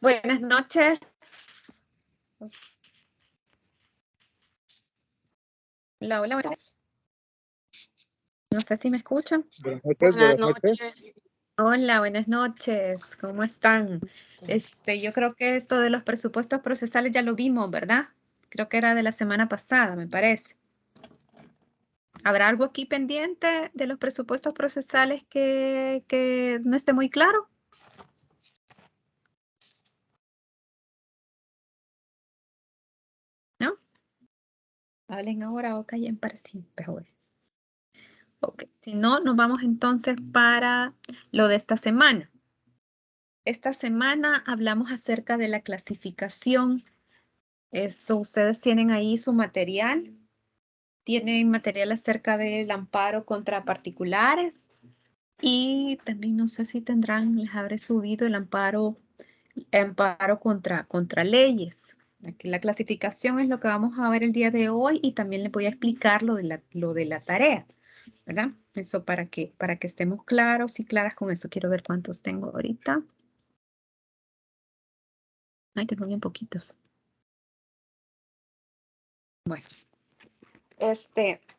Buenas noches. Hola, hola, buenas noches. No sé si me escuchan. Buenas noches, buenas noches. Hola, buenas noches. ¿Cómo están? Yo creo que esto de los presupuestos procesales ya lo vimos, ¿verdad? Creo que era de la semana pasada, me parece. ¿Habrá algo aquí pendiente de los presupuestos procesales que no esté muy claro? ¿No? Hablen ahora o callen para siempre. Ok, si no, nos vamos entonces para lo de esta semana. Esta semana hablamos acerca de la clasificación. Eso, ustedes tienen ahí su material. Tienen material acerca del amparo contra particulares. Y también no sé si tendrán, les habré subido el amparo contra leyes. Aquí la clasificación es lo que vamos a ver el día de hoy y también les voy a explicar lo de la tarea, ¿verdad? Eso para que estemos claros y claras con eso. Quiero ver cuántos tengo ahorita. Ay, tengo bien poquitos. Bueno,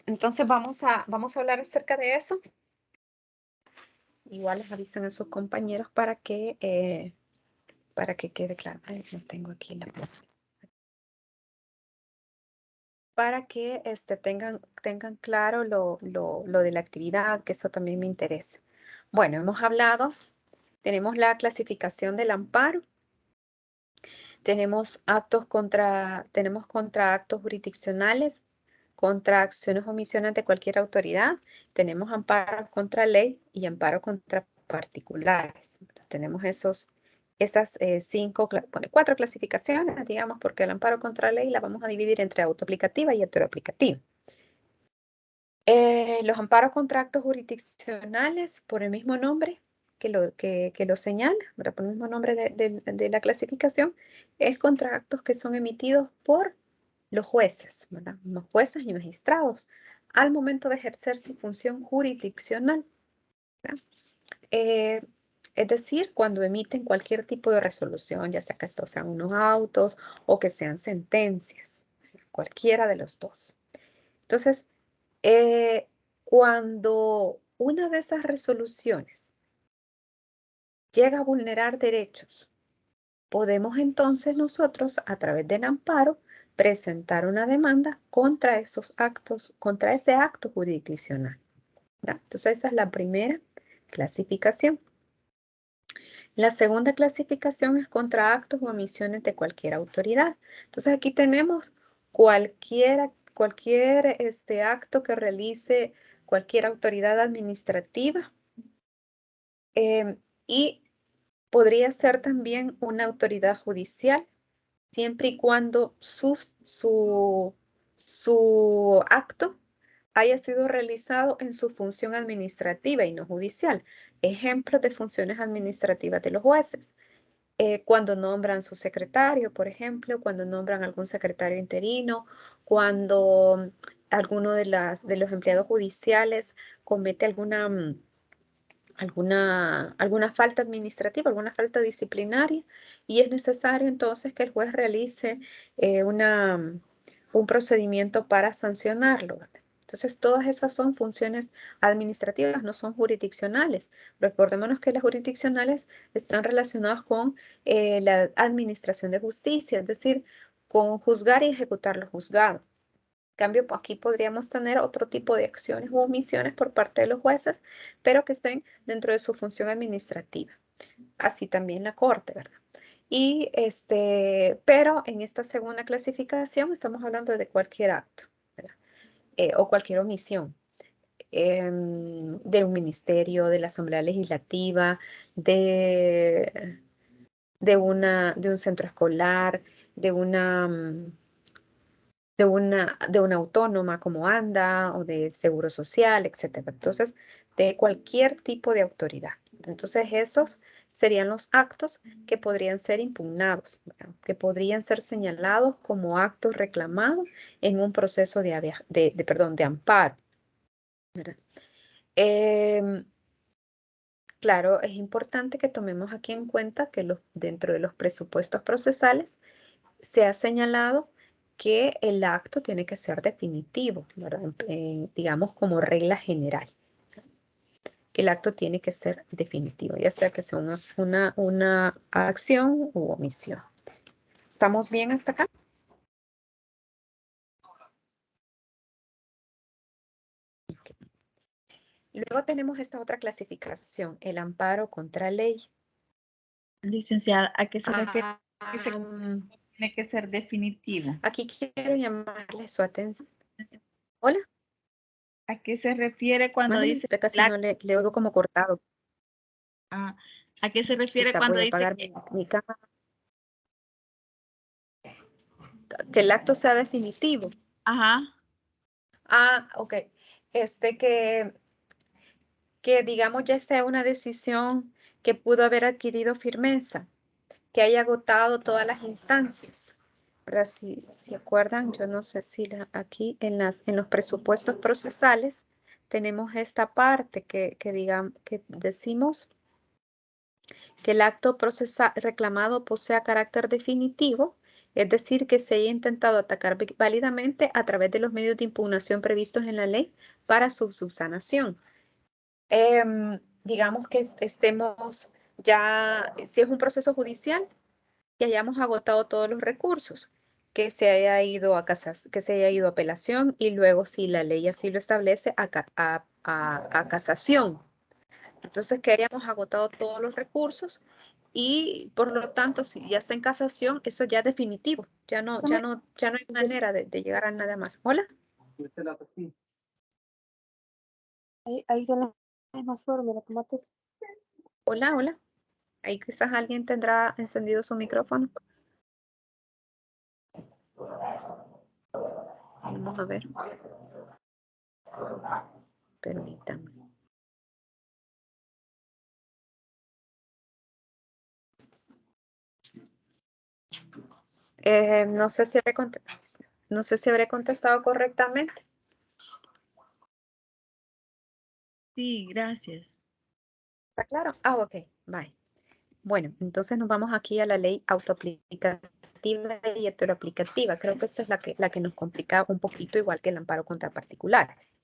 entonces vamos a hablar acerca de eso. Igual les avisan a sus compañeros para que quede claro. Ay, no tengo aquí la para que tengan claro lo de la actividad, que eso también me interesa. Bueno, hemos hablado, tenemos la clasificación del amparo, tenemos contra actos jurisdiccionales, contra acciones o omisiones de cualquier autoridad, tenemos amparo contra ley y amparo contra particulares. Tenemos esas cuatro clasificaciones, digamos, porque el amparo contra ley la vamos a dividir entre autoaplicativa y heteroaplicativa. Los amparos contra actos jurisdiccionales, por el mismo nombre que lo señala, ¿verdad? Por el mismo nombre de la clasificación, es contra actos que son emitidos por los jueces, ¿verdad? Los jueces y magistrados, al momento de ejercer su función jurisdiccional, ¿verdad? Es decir, cuando emiten cualquier tipo de resolución, ya sea que estos sean unos autos o que sean sentencias, cualquiera de los dos. Entonces, cuando una de esas resoluciones llega a vulnerar derechos, podemos entonces nosotros, a través del amparo, presentar una demanda contra esos actos, contra ese acto jurisdiccional, ¿verdad? Entonces, esa es la primera clasificación. La segunda clasificación es contra actos o omisiones de cualquier autoridad. Entonces, aquí tenemos cualquier acto que realice cualquier autoridad administrativa y podría ser también una autoridad judicial, siempre y cuando su acto haya sido realizado en su función administrativa y no judicial. Ejemplos de funciones administrativas de los jueces. Cuando nombran su secretario, por ejemplo, cuando nombran algún secretario interino, cuando alguno de los empleados judiciales comete alguna falta administrativa, alguna falta disciplinaria, y es necesario entonces que el juez realice un procedimiento para sancionarlo, ¿verdad? Entonces, todas esas son funciones administrativas, no son jurisdiccionales. Recordémonos que las jurisdiccionales están relacionadas con la administración de justicia, es decir, con juzgar y ejecutar lo juzgado. En cambio, aquí podríamos tener otro tipo de acciones u omisiones por parte de los jueces, pero que estén dentro de su función administrativa. Así también la Corte, ¿verdad? Y pero en esta segunda clasificación estamos hablando de cualquier acto, ¿verdad? O cualquier omisión de un ministerio, de la Asamblea Legislativa, de un centro escolar, de una autónoma como ANDA o de Seguro Social, etcétera. Entonces, de cualquier tipo de autoridad. Entonces, esos serían los actos que podrían ser impugnados, ¿verdad? Que podrían ser señalados como actos reclamados en un proceso de amparo, ¿verdad? Claro, es importante que tomemos aquí en cuenta que dentro de los presupuestos procesales se ha señalado que el acto tiene que ser definitivo, ¿verdad? Digamos como regla general, que el acto tiene que ser definitivo, ya sea que sea una acción u omisión. ¿Estamos bien hasta acá? Okay. Luego tenemos esta otra clasificación, el amparo contra ley. Licenciada, ¿a qué se refiere? Tiene que ser definitivo. Aquí quiero llamarle su atención. Hola. ¿A qué se refiere cuando dice? Casi no le oigo como cortado. ¿A qué se refiere Quizá cuando voy a dice apagar mi cámara? Que el acto sea definitivo. Ajá. Ok. Que digamos ya sea una decisión que pudo haber adquirido firmeza, que haya agotado todas las instancias. ¿Verdad? Si acuerdan, yo no sé si aquí en los presupuestos procesales tenemos esta parte que decimos que el acto reclamado posea carácter definitivo, es decir, que se haya intentado atacar válidamente a través de los medios de impugnación previstos en la ley para su subsanación. Digamos que estemos ya, si es un proceso judicial, que hayamos agotado todos los recursos, que se haya ido a apelación y luego, si la ley así lo establece, a casación. Entonces, que hayamos agotado todos los recursos y, por lo tanto, si ya está en casación, eso ya es definitivo. Ya no hay manera de llegar a nada más. ¿Hola? Ahí son las mismas formas, la tomates. Hola. Ahí quizás alguien tendrá encendido su micrófono. Vamos a ver. Permítame. No sé si habré contestado correctamente. Sí, gracias. ¿Está claro? Ok, bye. Bueno, entonces nos vamos aquí a la ley autoaplicativa y heteroaplicativa. Creo que esta es la que nos complica un poquito, igual que el amparo contra particulares.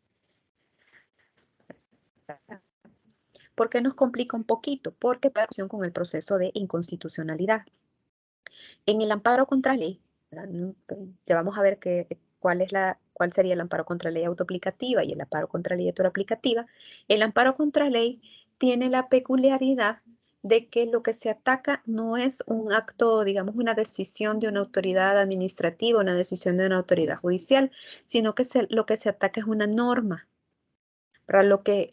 ¿Por qué nos complica un poquito? Porque tiene relación con el proceso de inconstitucionalidad. En el amparo contra ley, ya vamos a ver cuál sería el amparo contra ley autoaplicativa y el amparo contra ley heteroaplicativa. El amparo contra ley tiene la peculiaridad de que lo que se ataca no es un acto, digamos, una decisión de una autoridad administrativa, una decisión de una autoridad judicial, sino que lo que se ataca es una norma. Para lo que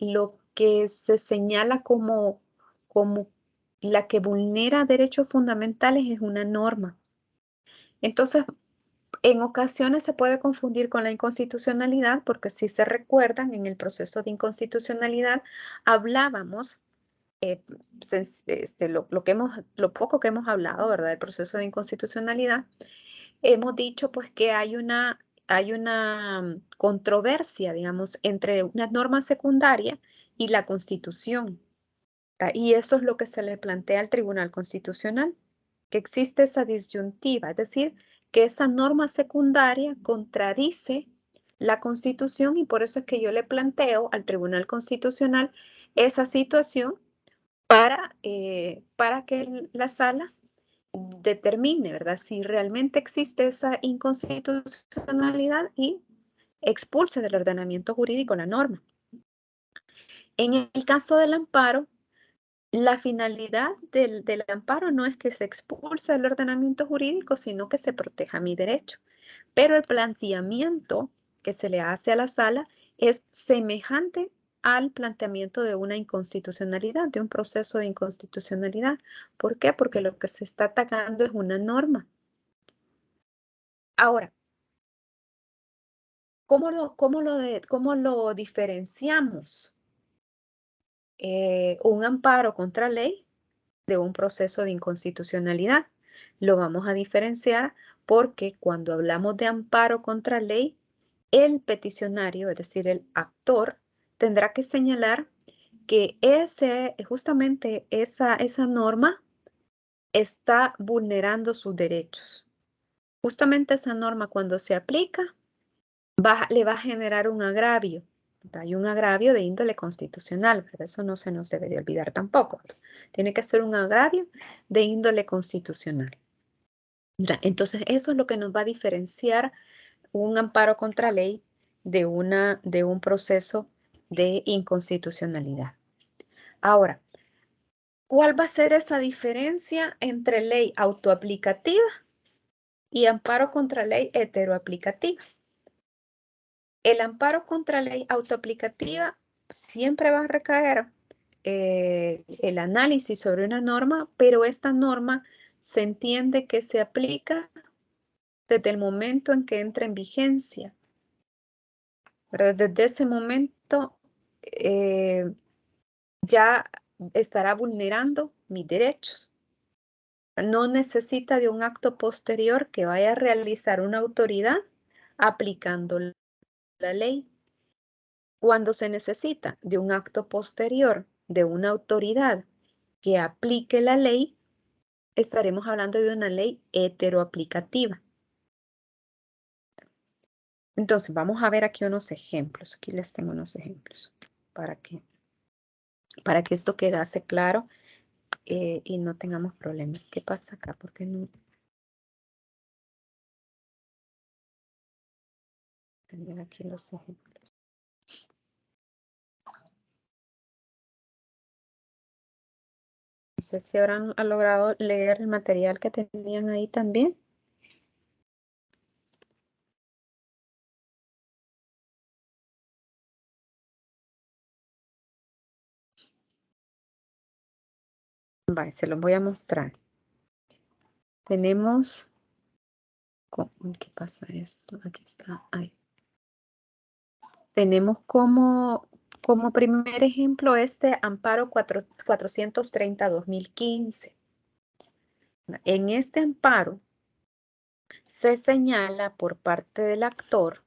se señala como la que vulnera derechos fundamentales es una norma. Entonces, en ocasiones se puede confundir con la inconstitucionalidad, porque si se recuerdan, en el proceso de inconstitucionalidad hablábamos, lo poco que hemos hablado, ¿verdad?, del proceso de inconstitucionalidad, hemos dicho pues que hay una controversia, digamos, entre una norma secundaria y la Constitución. Y eso es lo que se le plantea al Tribunal Constitucional, que existe esa disyuntiva, es decir, que esa norma secundaria contradice la Constitución y por eso es que yo le planteo al Tribunal Constitucional esa situación para que la sala determine, ¿verdad?, si realmente existe esa inconstitucionalidad y expulse del ordenamiento jurídico la norma. En el caso del amparo, la finalidad del amparo no es que se expulse del ordenamiento jurídico, sino que se proteja mi derecho. Pero el planteamiento que se le hace a la sala es semejante al planteamiento de una inconstitucionalidad, de un proceso de inconstitucionalidad. ¿Por qué? Porque lo que se está atacando es una norma. Ahora, ¿cómo lo diferenciamos? Un amparo contra ley de un proceso de inconstitucionalidad. Lo vamos a diferenciar porque cuando hablamos de amparo contra ley, el peticionario, es decir, el actor, tendrá que señalar que justamente esa norma está vulnerando sus derechos. Justamente esa norma, cuando se aplica, le va a generar un agravio. Hay un agravio de índole constitucional, pero eso no se nos debe de olvidar tampoco. Tiene que ser un agravio de índole constitucional. Entonces, eso es lo que nos va a diferenciar un amparo contra ley de un proceso de inconstitucionalidad. Ahora, ¿cuál va a ser esa diferencia entre ley autoaplicativa y amparo contra ley heteroaplicativa? El amparo contra ley autoaplicativa siempre va a recaer el análisis sobre una norma, pero esta norma se entiende que se aplica desde el momento en que entra en vigencia. ¿Verdad? Desde ese momento ya estará vulnerando mis derechos. No necesita de un acto posterior que vaya a realizar una autoridad aplicando la ley. Cuando se necesita de un acto posterior de una autoridad que aplique la ley, estaremos hablando de una ley heteroaplicativa. Entonces, vamos a ver aquí unos ejemplos. Aquí les tengo unos ejemplos para que esto quedase claro y no tengamos problemas. ¿Qué pasa acá? ¿Por qué no? Tener aquí los ejemplos. No sé si habrán logrado leer el material que tenían ahí también. Vale, se los voy a mostrar. Tenemos... ¿Qué pasa esto? Aquí está. Ahí. Tenemos como primer ejemplo este amparo 430-2015. En este amparo se señala por parte del actor,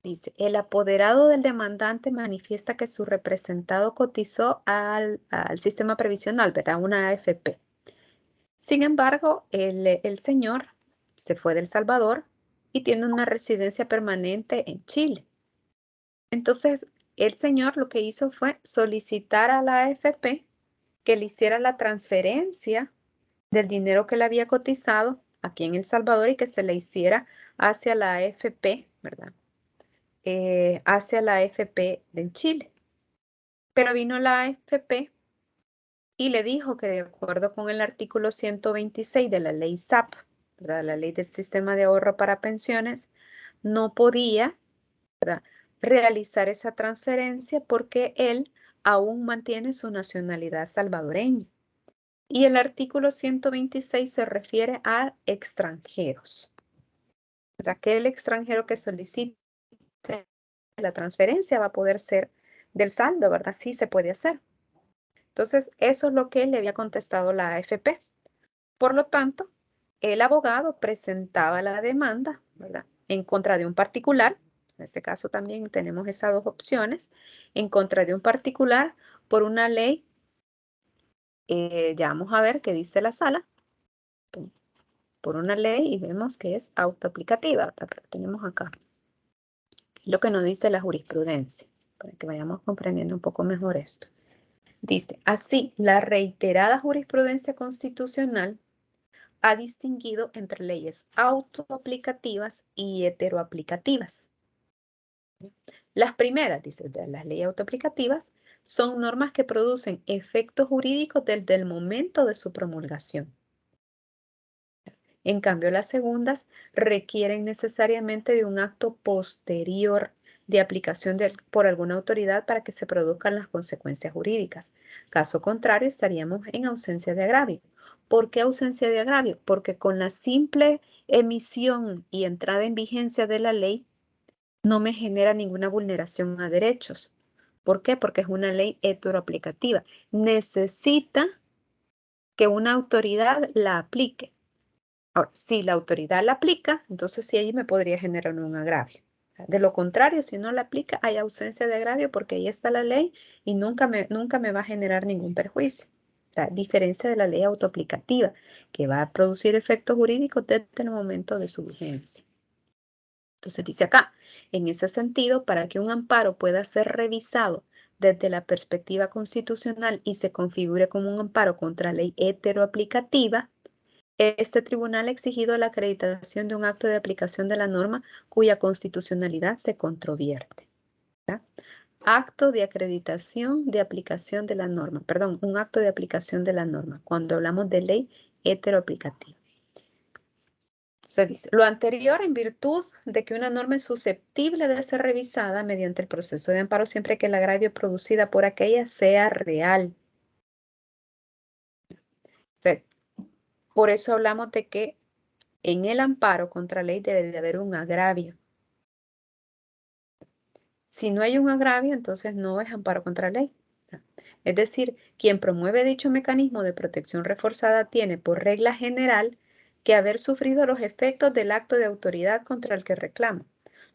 dice, el apoderado del demandante manifiesta que su representado cotizó al sistema previsional, ¿verdad? Una AFP. Sin embargo, el señor se fue de El Salvador y tiene una residencia permanente en Chile. Entonces, el señor lo que hizo fue solicitar a la AFP que le hiciera la transferencia del dinero que le había cotizado aquí en El Salvador y que se le hiciera hacia la AFP, ¿verdad? Hacia la AFP de Chile. Pero vino la AFP y le dijo que de acuerdo con el artículo 126 de la ley SAP, ¿verdad?, la ley del sistema de ahorro para pensiones, no podía, ¿verdad?, realizar esa transferencia porque él aún mantiene su nacionalidad salvadoreña. Y el artículo 126 se refiere a extranjeros. Aquel extranjero que solicite la transferencia va a poder ser del saldo, ¿verdad? Sí se puede hacer. Entonces, eso es lo que le había contestado la AFP. Por lo tanto, el abogado presentaba la demanda, ¿verdad?, en contra de un particular. En este caso también tenemos esas dos opciones. En contra de un particular por una ley. Ya vamos a ver qué dice la sala. por una ley y vemos que es autoaplicativa. Lo tenemos acá. Lo que nos dice la jurisprudencia, para que vayamos comprendiendo un poco mejor esto. Dice, así, la reiterada jurisprudencia constitucional ha distinguido entre leyes autoaplicativas y heteroaplicativas. Las primeras, dice, de las leyes autoaplicativas, son normas que producen efectos jurídicos desde el momento de su promulgación. En cambio, las segundas requieren necesariamente de un acto posterior de aplicación por alguna autoridad para que se produzcan las consecuencias jurídicas. Caso contrario, estaríamos en ausencia de agravio. ¿Por qué ausencia de agravio? Porque con la simple emisión y entrada en vigencia de la ley, no me genera ninguna vulneración a derechos. ¿Por qué? Porque es una ley heteroaplicativa. Necesita que una autoridad la aplique. Ahora, si la autoridad la aplica, entonces sí ahí me podría generar un agravio. De lo contrario, si no la aplica, hay ausencia de agravio porque ahí está la ley y nunca me va a generar ningún perjuicio. A diferencia de la ley autoaplicativa, que va a producir efectos jurídicos desde el momento de su vigencia. Entonces dice acá, en ese sentido, para que un amparo pueda ser revisado desde la perspectiva constitucional y se configure como un amparo contra ley heteroaplicativa, este tribunal ha exigido la acreditación de un acto de aplicación de la norma cuya constitucionalidad se controvierte. ¿Ya? Acto de acreditación de aplicación de la norma, perdón, un acto de aplicación de la norma, cuando hablamos de ley heteroaplicativa. Se dice, lo anterior en virtud de que una norma es susceptible de ser revisada mediante el proceso de amparo siempre que el agravio producida por aquella sea real. O sea, por eso hablamos de que en el amparo contra ley debe de haber un agravio. Si no hay un agravio, entonces no es amparo contra ley. Es decir, quien promueve dicho mecanismo de protección reforzada tiene por regla general que haber sufrido los efectos del acto de autoridad contra el que reclama,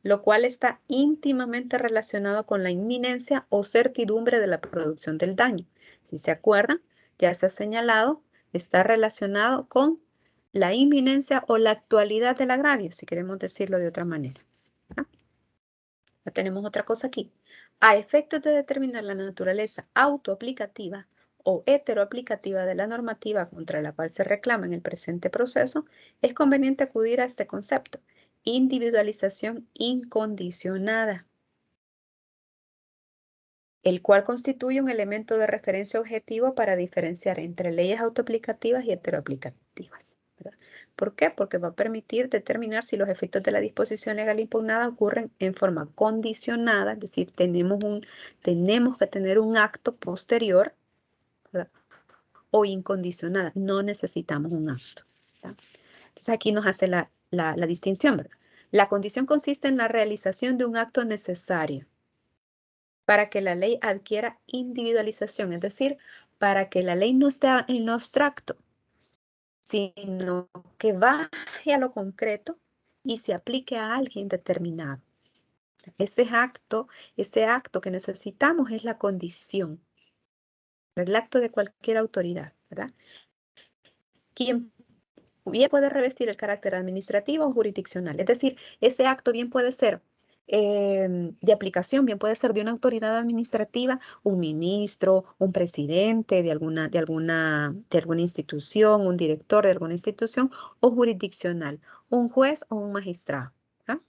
lo cual está íntimamente relacionado con la inminencia o certidumbre de la producción del daño. Si se acuerdan, ya se ha señalado, está relacionado con la inminencia o la actualidad del agravio, si queremos decirlo de otra manera. Ya tenemos otra cosa aquí. A efectos de determinar la naturaleza autoaplicativa o heteroaplicativa de la normativa contra la cual se reclama en el presente proceso, es conveniente acudir a este concepto, individualización incondicionada, el cual constituye un elemento de referencia objetivo para diferenciar entre leyes autoaplicativas y heteroaplicativas. ¿Verdad? ¿Por qué? Porque va a permitir determinar si los efectos de la disposición legal impugnada ocurren en forma condicionada, es decir, tenemos que tener un acto posterior, ¿verdad? O incondicionada, no necesitamos un acto. ¿Verdad? Entonces aquí nos hace la distinción, ¿verdad? La condición consiste en la realización de un acto necesario para que la ley adquiera individualización, es decir, para que la ley no esté en lo abstracto, sino que baje a lo concreto y se aplique a alguien determinado. Ese acto que necesitamos es la condición, el acto de cualquier autoridad, ¿verdad? Quien bien puede revestir el carácter administrativo o jurisdiccional, es decir, ese acto bien puede ser de aplicación, bien puede ser de una autoridad administrativa, un ministro, un presidente de alguna institución, un director de alguna institución, o jurisdiccional, un juez o un magistrado. ¿Ah?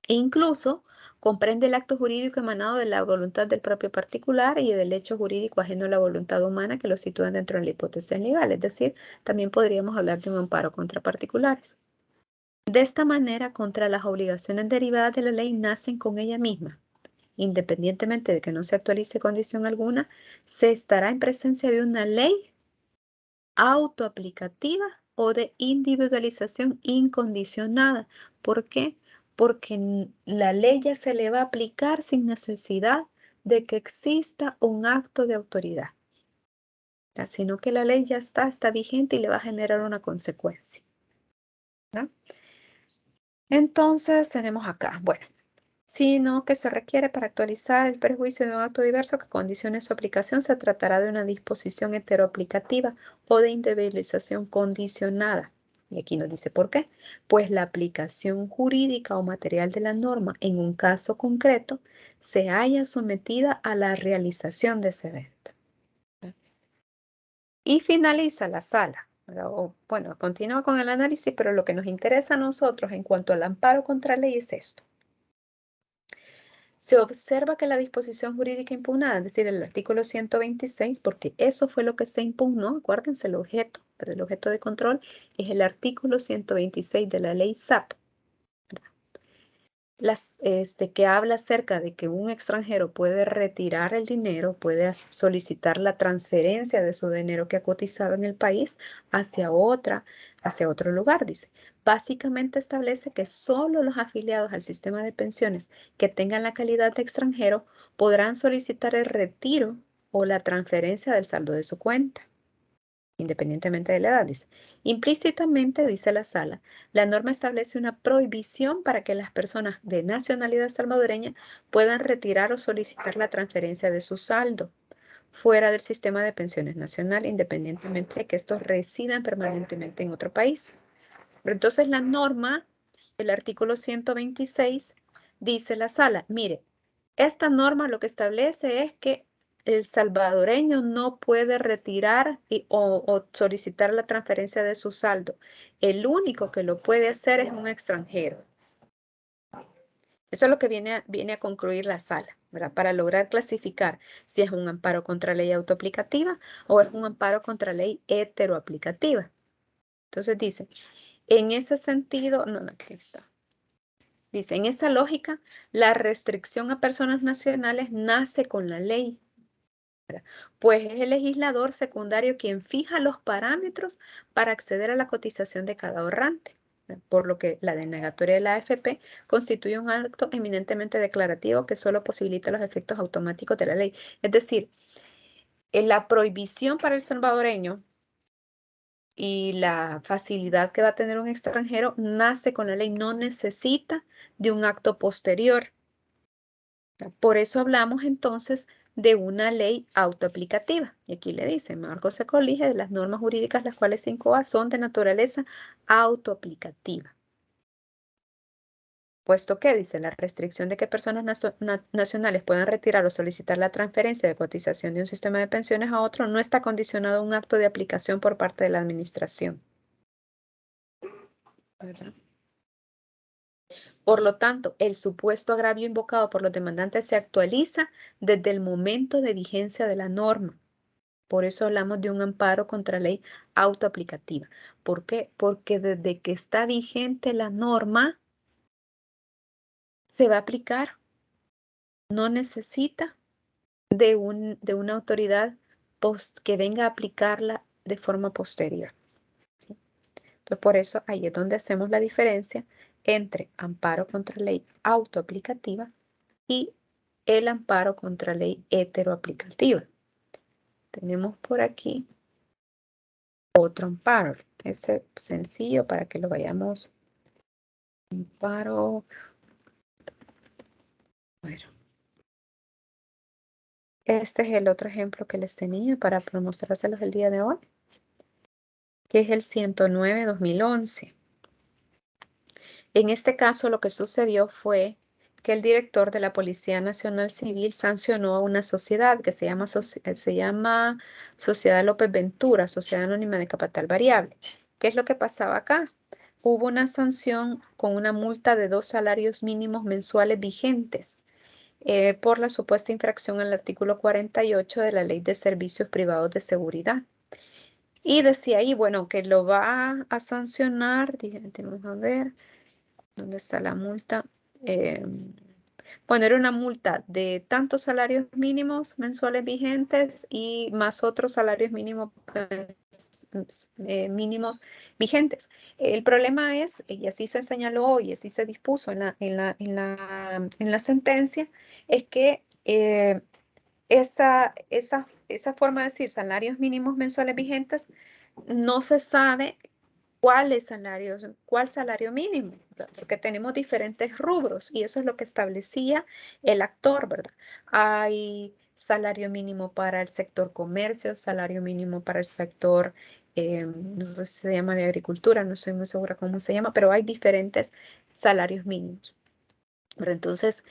E incluso comprende el acto jurídico emanado de la voluntad del propio particular y del hecho jurídico ajeno a la voluntad humana que lo sitúan dentro de la hipótesis legal. Es decir, también podríamos hablar de un amparo contra particulares. De esta manera, contra las obligaciones derivadas de la ley nacen con ella misma. Independientemente de que no se actualice condición alguna, se estará en presencia de una ley autoaplicativa o de individualización incondicionada. ¿Por qué? Porque la ley ya se le va a aplicar sin necesidad de que exista un acto de autoridad, sino que la ley ya está vigente y le va a generar una consecuencia. ¿No? Entonces tenemos acá, bueno, sino que se requiere para actualizar el perjuicio de un acto diverso que condicione su aplicación, se tratará de una disposición heteroaplicativa o de individualización condicionada. Y aquí nos dice por qué. Pues la aplicación jurídica o material de la norma en un caso concreto se haya sometida a la realización de ese evento. Y finaliza la sala. O, bueno, continúa con el análisis, pero lo que nos interesa a nosotros en cuanto al amparo contra ley es esto. Se observa que la disposición jurídica impugnada, es decir, el artículo 126, porque eso fue lo que se impugnó, acuérdense, el objeto, pero el objeto de control es el artículo 126 de la ley SAP, que habla acerca de que un extranjero puede retirar el dinero, puede solicitar la transferencia de su dinero que ha cotizado en el país hacia otro lugar, dice. Básicamente establece que solo los afiliados al sistema de pensiones que tengan la calidad de extranjero podrán solicitar el retiro o la transferencia del saldo de su cuenta, independientemente de la edad, dice. Implícitamente, dice la sala, la norma establece una prohibición para que las personas de nacionalidad salvadoreña puedan retirar o solicitar la transferencia de su saldo fuera del sistema de pensiones nacional, independientemente de que estos residan permanentemente en otro país. Pero entonces la norma, el artículo 126, dice la sala, mire, esta norma lo que establece es que el salvadoreño no puede retirar o solicitar la transferencia de su saldo. El único que lo puede hacer es un extranjero. Eso es lo que viene a concluir la sala, ¿verdad? Para lograr clasificar si es un amparo contra ley autoaplicativa o es un amparo contra ley heteroaplicativa. Entonces dice, en ese sentido, no, aquí está. Dice, en esa lógica, la restricción a personas nacionales nace con la ley, ¿verdad? Pues es el legislador secundario quien fija los parámetros para acceder a la cotización de cada ahorrante, ¿verdad? Por lo que la denegatoria de la AFP constituye un acto eminentemente declarativo que solo posibilita los efectos automáticos de la ley. Es decir, la prohibición para el salvadoreño y la facilidad que va a tener un extranjero nace con la ley, no necesita de un acto posterior. Por eso hablamos entonces de una ley autoaplicativa. Y aquí le dice, marco se colige de las normas jurídicas las cuales se incoa son de naturaleza autoaplicativa. Puesto que, dice, la restricción de que personas nacionales puedan retirar o solicitar la transferencia de cotización de un sistema de pensiones a otro no está condicionado a un acto de aplicación por parte de la administración, ¿verdad? Por lo tanto, el supuesto agravio invocado por los demandantes se actualiza desde el momento de vigencia de la norma. Por eso hablamos de un amparo contra ley autoaplicativa. ¿Por qué? Porque desde que está vigente la norma, se va a aplicar. No necesita de una autoridad que venga a aplicarla de forma posterior, ¿sí? Entonces, por eso ahí es donde hacemos la diferencia entre amparo contra ley autoaplicativa y el amparo contra ley heteroaplicativa. Tenemos por aquí otro amparo. Este sencillo para que lo vayamos. Amparo. Bueno. Este es el otro ejemplo que les tenía para mostrárselos el día de hoy, que es el 109/2011. En este caso lo que sucedió fue que el director de la Policía Nacional Civil sancionó a una sociedad que se llama Sociedad López Ventura, Sociedad Anónima de Capital Variable. ¿Qué es lo que pasaba acá? Hubo una sanción con una multa de 2 salarios mínimos mensuales vigentes por la supuesta infracción al artículo 48 de la Ley de Servicios Privados de Seguridad. Y decía ahí, bueno, que lo va a sancionar, vamos a ver, ¿dónde está la multa? Bueno, era una multa de tantos salarios mínimos mensuales vigentes y más otros salarios mínimos mínimos vigentes. El problema es, y así se señaló y así se dispuso en la sentencia, es que esa forma de decir salarios mínimos mensuales vigentes, no se sabe cuál salario mínimo, ¿verdad? Porque tenemos diferentes rubros y eso es lo que establecía el actor, ¿verdad? Hay salario mínimo para el sector comercio, salario mínimo para el sector, no sé si se llama de agricultura, no estoy muy segura cómo se llama, pero hay diferentes salarios mínimos. Pero entonces,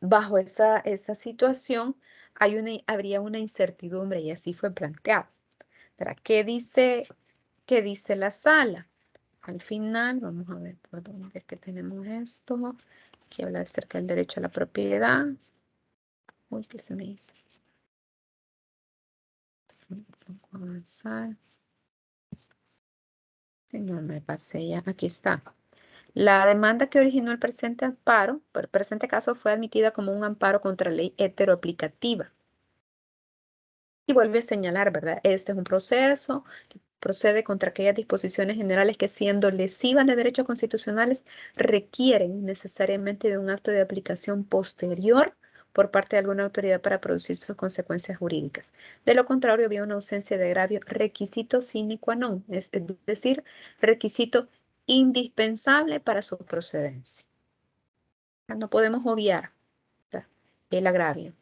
bajo esa situación, habría una incertidumbre y así fue planteado. ¿Verdad? ¿Qué dice la sala? Al final, vamos a ver por dónde es que tenemos esto. Aquí habla acerca del derecho a la propiedad. Uy, ¿qué se me hizo? Vamos a avanzar. No me pasé ya. Aquí está. La demanda que originó el presente amparo, por el presente caso, fue admitida como un amparo contra ley heteroaplicativa. Y vuelve a señalar, ¿verdad? Este es un proceso que procede contra aquellas disposiciones generales que, siendo lesivas de derechos constitucionales, requieren necesariamente de un acto de aplicación posterior por parte de alguna autoridad para producir sus consecuencias jurídicas. De lo contrario, había una ausencia de agravio, requisito sine qua non, es decir, requisito indispensable para su procedencia. No podemos obviar, ¿verdad?, el agravio.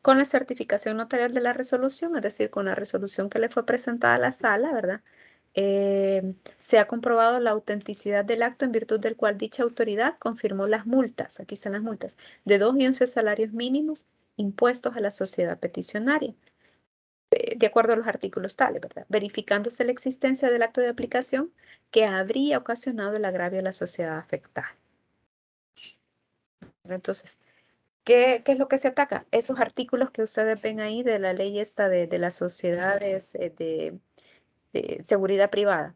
Con la certificación notarial de la resolución, es decir, con la resolución que le fue presentada a la sala, ¿verdad? Se ha comprobado la autenticidad del acto en virtud del cual dicha autoridad confirmó las multas, aquí están las multas, de 2 y 11 salarios mínimos impuestos a la sociedad peticionaria, de acuerdo a los artículos tales, ¿verdad? Verificándose la existencia del acto de aplicación que habría ocasionado el agravio a la sociedad afectada. Entonces, ¿qué es lo que se ataca? Esos artículos que ustedes ven ahí de la ley esta de las sociedades de seguridad privada.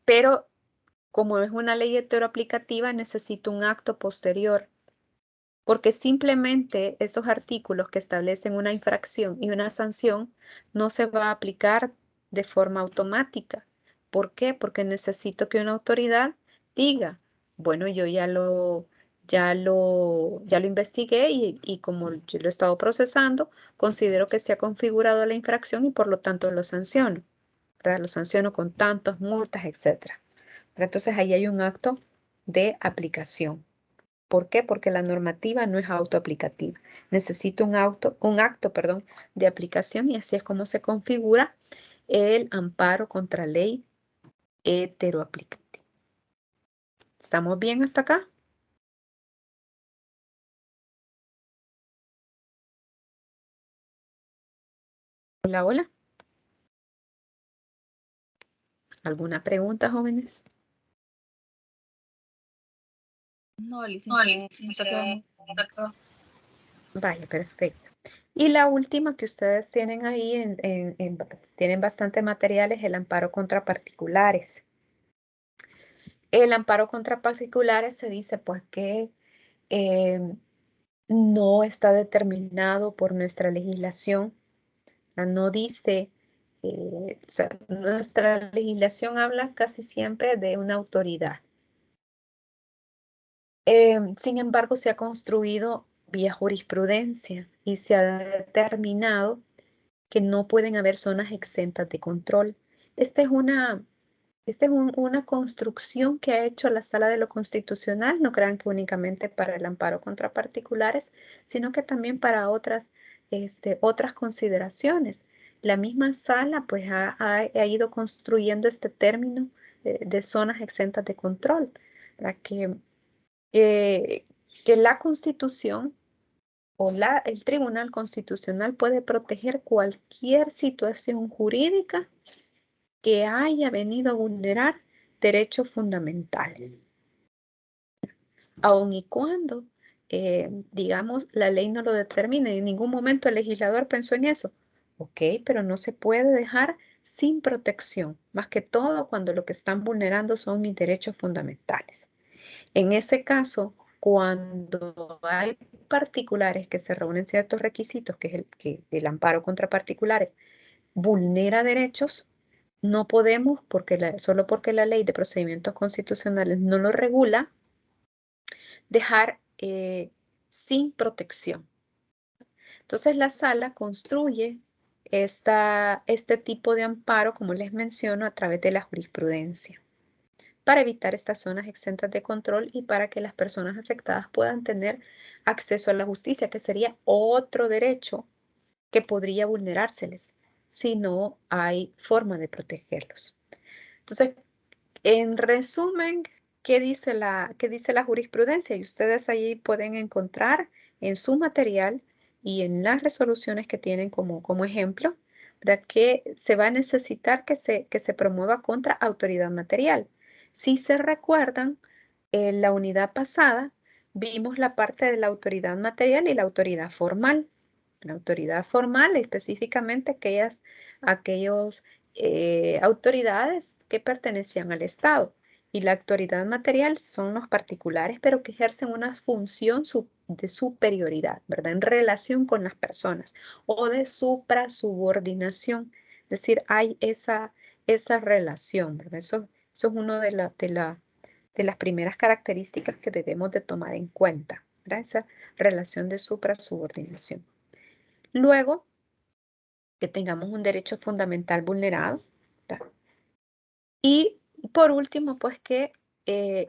Pero como es una ley heteroaplicativa, necesita un acto posterior, porque simplemente esos artículos que establecen una infracción y una sanción no se va a aplicar de forma automática. ¿Por qué? Porque necesito que una autoridad diga, bueno, yo ya lo investigué y como yo lo he estado procesando, considero que se ha configurado la infracción y por lo tanto lo sanciono, ¿verdad? Lo sanciono con tantas multas, etc. Entonces ahí hay un acto de aplicación. ¿Por qué? Porque la normativa no es autoaplicativa. Necesito un acto, perdón, de aplicación y así es como se configura el amparo contra ley heteroaplicativa. ¿Estamos bien hasta acá? Hola, hola. ¿Alguna pregunta, jóvenes? No, licenciada. Vaya, perfecto. Y la última que ustedes tienen ahí, tienen bastante materiales, el amparo contra particulares. El amparo contra particulares se dice pues que no está determinado por nuestra legislación. No dice, o sea, nuestra legislación habla casi siempre de una autoridad. Sin embargo, se ha construido vía jurisprudencia y se ha determinado que no pueden haber zonas exentas de control. Esta es una construcción que ha hecho la Sala de lo Constitucional, no crean que únicamente para el amparo contra particulares, sino que también para otras consideraciones. La misma Sala pues ha ido construyendo este término de zonas exentas de control, para que la Constitución o el Tribunal Constitucional puede proteger cualquier situación jurídica que haya venido a vulnerar derechos fundamentales, aun y cuando, digamos, la ley no lo determine. En ningún momento el legislador pensó en eso. Ok, pero no se puede dejar sin protección, más que todo cuando lo que están vulnerando son mis derechos fundamentales. En ese caso, cuando hay particulares que se reúnen ciertos requisitos, que es el amparo contra particulares, vulnera derechos, no podemos, solo porque la ley de procedimientos constitucionales no lo regula, dejar sin protección. Entonces la sala construye este tipo de amparo, como les menciono, a través de la jurisprudencia. para evitar estas zonas exentas de control y para que las personas afectadas puedan tener acceso a la justicia, que sería otro derecho que podría vulnerárseles si no hay forma de protegerlos. Entonces, en resumen, ¿qué dice la jurisprudencia? Y ustedes allí pueden encontrar en su material y en las resoluciones que tienen como ejemplo, ¿verdad? Que se va a necesitar que se promueva contra autoridad material. Si se recuerdan, en la unidad pasada vimos la parte de la autoridad material y la autoridad formal. La autoridad formal, específicamente aquellos autoridades que pertenecían al Estado. Y la autoridad material son los particulares, pero que ejercen una función de superioridad, ¿verdad? En relación con las personas o de suprasubordinación. Es decir, hay esa relación, ¿verdad? Eso es una de las primeras características que debemos de tomar en cuenta, ¿verdad? Esa relación de suprasubordinación. Luego, que tengamos un derecho fundamental vulnerado, ¿verdad? Y por último, pues que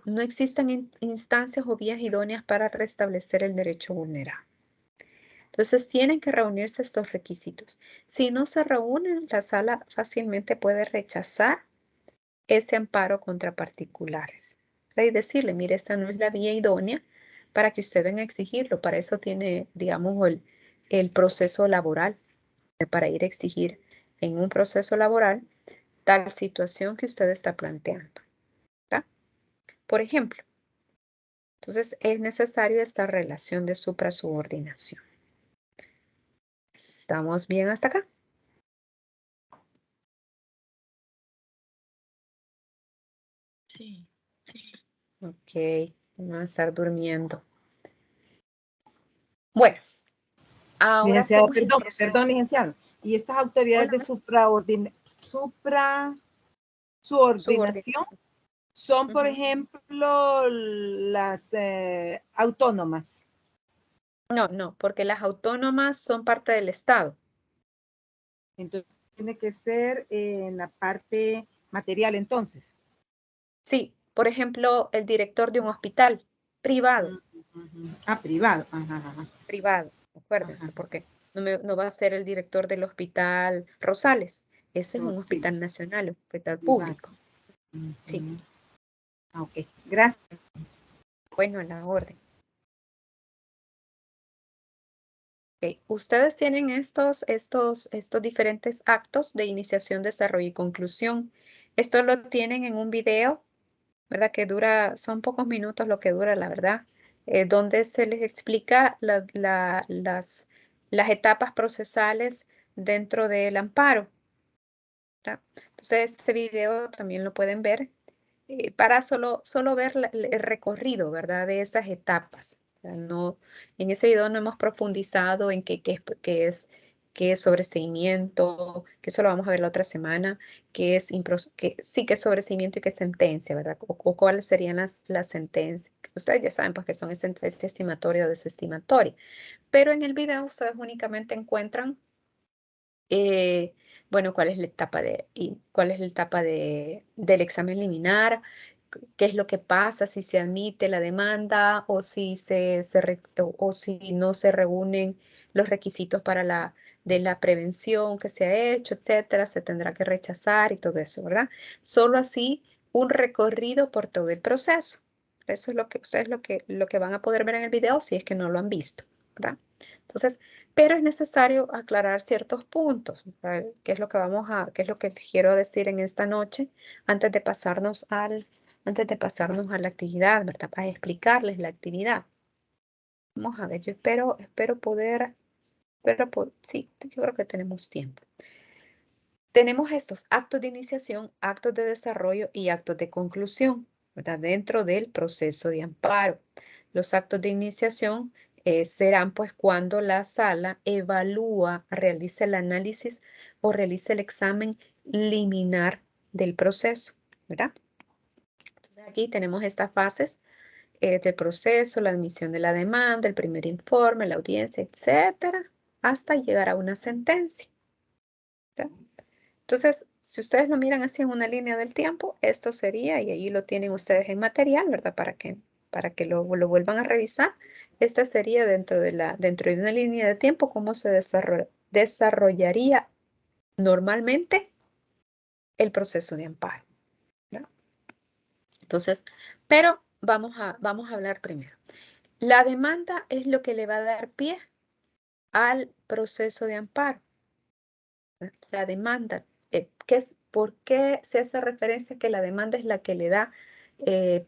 no existan instancias o vías idóneas para restablecer el derecho vulnerado. Entonces, tienen que reunirse estos requisitos. Si no se reúnen, la sala fácilmente puede rechazar ese amparo contra particulares. Y decirle, mire, esta no es la vía idónea para que usted venga a exigirlo. Para eso tiene, digamos, el proceso laboral, para ir a exigir en un proceso laboral tal situación que usted está planteando, ¿verdad? Por ejemplo, entonces es necesario esta relación de suprasubordinación. ¿Estamos bien hasta acá? Sí. Ok, van a estar durmiendo. Bueno, ahora Licenciada, hacemos el proceso. perdón, licenciado. ¿Y estas autoridades Hola. de suprasubordinación son, por ejemplo, las autónomas? No, porque las autónomas son parte del Estado. Entonces, tiene que ser en la parte material, entonces. Sí, por ejemplo, el director de un hospital privado. Privado. Ajá. Privado, acuérdense, Ajá. porque no va a ser el director del hospital Rosales. Ese es un Sí. hospital nacional, un hospital Privado. público. Sí. Ok, gracias. Bueno, a la orden. Okay. Ustedes tienen estos diferentes actos de iniciación, desarrollo y conclusión. Esto lo tienen en un video, ¿verdad? Que son pocos minutos lo que dura, la verdad, donde se les explica las etapas procesales dentro del amparo, ¿verdad? Entonces, ese video también lo pueden ver para solo ver el recorrido, ¿verdad? De esas etapas. No, en ese video no hemos profundizado en qué es sobreseimiento, que eso lo vamos a ver la otra semana, que es sobreseimiento y qué es sentencia, ¿verdad? O cuáles serían las sentencias. Ustedes ya saben pues que son sentencia estimatoria o desestimatoria. Pero en el video ustedes únicamente encuentran bueno, cuál es la etapa del examen liminar, qué es lo que pasa si se admite la demanda o si si no se reúnen los requisitos de la prevención que se ha hecho, etcétera, se tendrá que rechazar y todo eso, ¿verdad? Solo así un recorrido por todo el proceso. Eso es lo que ustedes lo que van a poder ver en el video si es que no lo han visto, ¿verdad? Entonces, pero es necesario aclarar ciertos puntos, ¿verdad? ¿Qué es lo que quiero decir en esta noche antes de pasarnos a la actividad, ¿verdad? Para explicarles la actividad. Vamos a ver, yo espero poder, sí, yo creo que tenemos tiempo. Tenemos estos actos de iniciación, actos de desarrollo y actos de conclusión, ¿verdad? Dentro del proceso de amparo. Los actos de iniciación serán pues cuando la sala evalúa, realiza el análisis o realiza el examen liminar del proceso, ¿verdad? Entonces aquí tenemos estas fases del proceso, la admisión de la demanda, el primer informe, la audiencia, etcétera, hasta llegar a una sentencia, ¿verdad? Entonces, Si ustedes lo miran así en una línea del tiempo, esto sería, y ahí lo tienen ustedes en material, ¿verdad? Para que lo vuelvan a revisar. Esta sería dentro de una línea de tiempo, cómo se desarrollaría normalmente el proceso de amparo, ¿no? Entonces, pero vamos a hablar primero. La demanda es lo que le va a dar pie al proceso de amparo. La demanda, ¿por qué se hace referencia a que la demanda es la que le da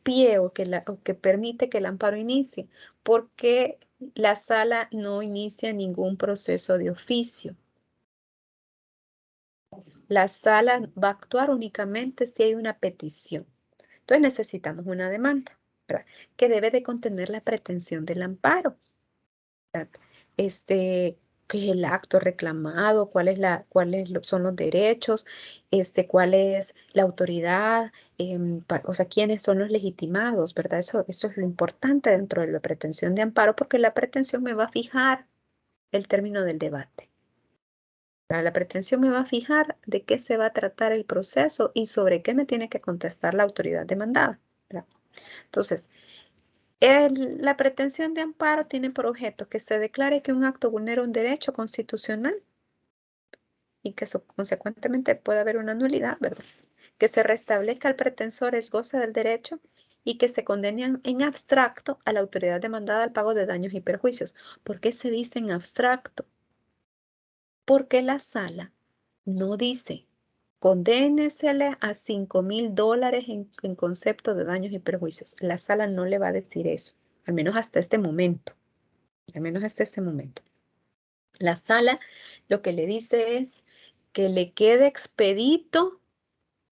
pie o que permite que el amparo inicie? Porque la sala no inicia ningún proceso de oficio. La sala va a actuar únicamente si hay una petición. Entonces necesitamos una demanda, ¿verdad? Que debe de contener la pretensión del amparo, ¿verdad? ¿Qué es el acto reclamado? Son los derechos? ¿Cuál es la autoridad? O sea, ¿quiénes son los legitimados? ¿Verdad? Eso es lo importante dentro de la pretensión de amparo, porque la pretensión me va a fijar el término del debate. La pretensión me va a fijar de qué se va a tratar el proceso y sobre qué me tiene que contestar la autoridad demandada, ¿verdad? Entonces, la pretensión de amparo tiene por objeto que se declare que un acto vulnera un derecho constitucional y que consecuentemente puede haber una nulidad, ¿verdad? Que se restablezca al pretensor el goce del derecho y que se condene en abstracto a la autoridad demandada al pago de daños y perjuicios. ¿Por qué se dice en abstracto? Porque la sala no dice, condénesele a $5,000 en concepto de daños y perjuicios. La sala no le va a decir eso, al menos hasta este momento. Al menos hasta este momento. La sala lo que le dice es que le quede expedito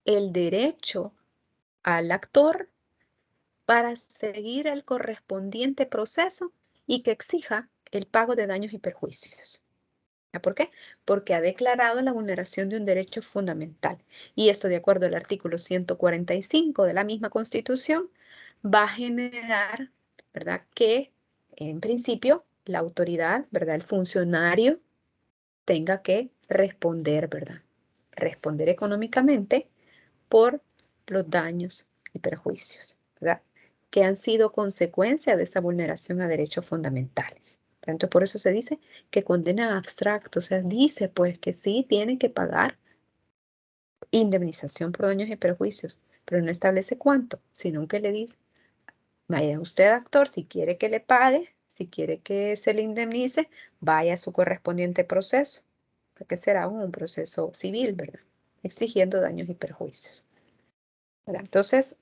el derecho al actor para seguir el correspondiente proceso y que exija el pago de daños y perjuicios. ¿Por qué? Porque ha declarado la vulneración de un derecho fundamental. Y esto, de acuerdo al artículo 145 de la misma Constitución, va a generar, ¿verdad?, que en principio la autoridad, ¿verdad?, el funcionario tenga que responder, ¿verdad?, responder económicamente por los daños y perjuicios, ¿verdad?, que han sido consecuencia de esa vulneración a derechos fundamentales. Entonces, por eso se dice que condena abstracto, o sea, dice pues que sí tiene que pagar indemnización por daños y perjuicios, pero no establece cuánto, sino que le dice, vaya usted, actor, si quiere que le pague, si quiere que se le indemnice, vaya a su correspondiente proceso, porque será un proceso civil, ¿verdad?, exigiendo daños y perjuicios. ¿Verdad? Entonces,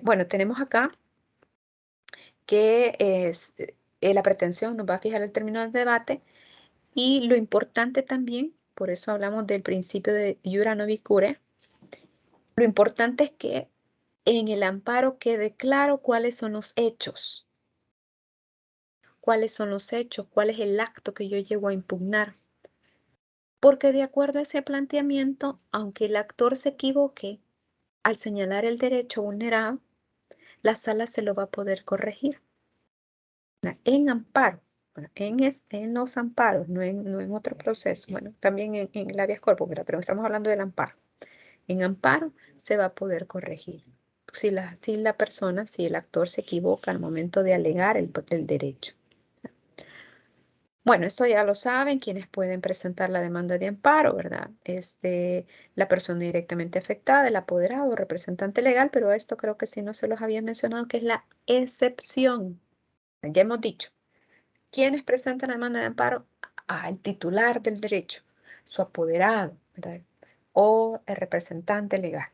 bueno, tenemos acá que la pretensión nos va a fijar el término del debate y lo importante también, por eso hablamos del principio de iura nobis cure, lo importante es que en el amparo quede claro cuáles son los hechos. ¿Cuáles son los hechos? ¿Cuál es el acto que yo llevo a impugnar? Porque de acuerdo a ese planteamiento, aunque el actor se equivoque al señalar el derecho vulnerado, la sala se lo va a poder corregir. En amparo, en los amparos, no en otro proceso, bueno, también en el habeas corpus, ¿verdad?, pero estamos hablando del amparo. En amparo se va a poder corregir si el actor se equivoca al momento de alegar el derecho. Bueno, esto ya lo saben quienes pueden presentar la demanda de amparo, ¿verdad? La persona directamente afectada, el apoderado, representante legal, pero esto creo que sí no se los había mencionado, que es la excepción. Ya hemos dicho, ¿quiénes presentan la demanda de amparo? El titular del derecho, su apoderado, ¿verdad?, o el representante legal.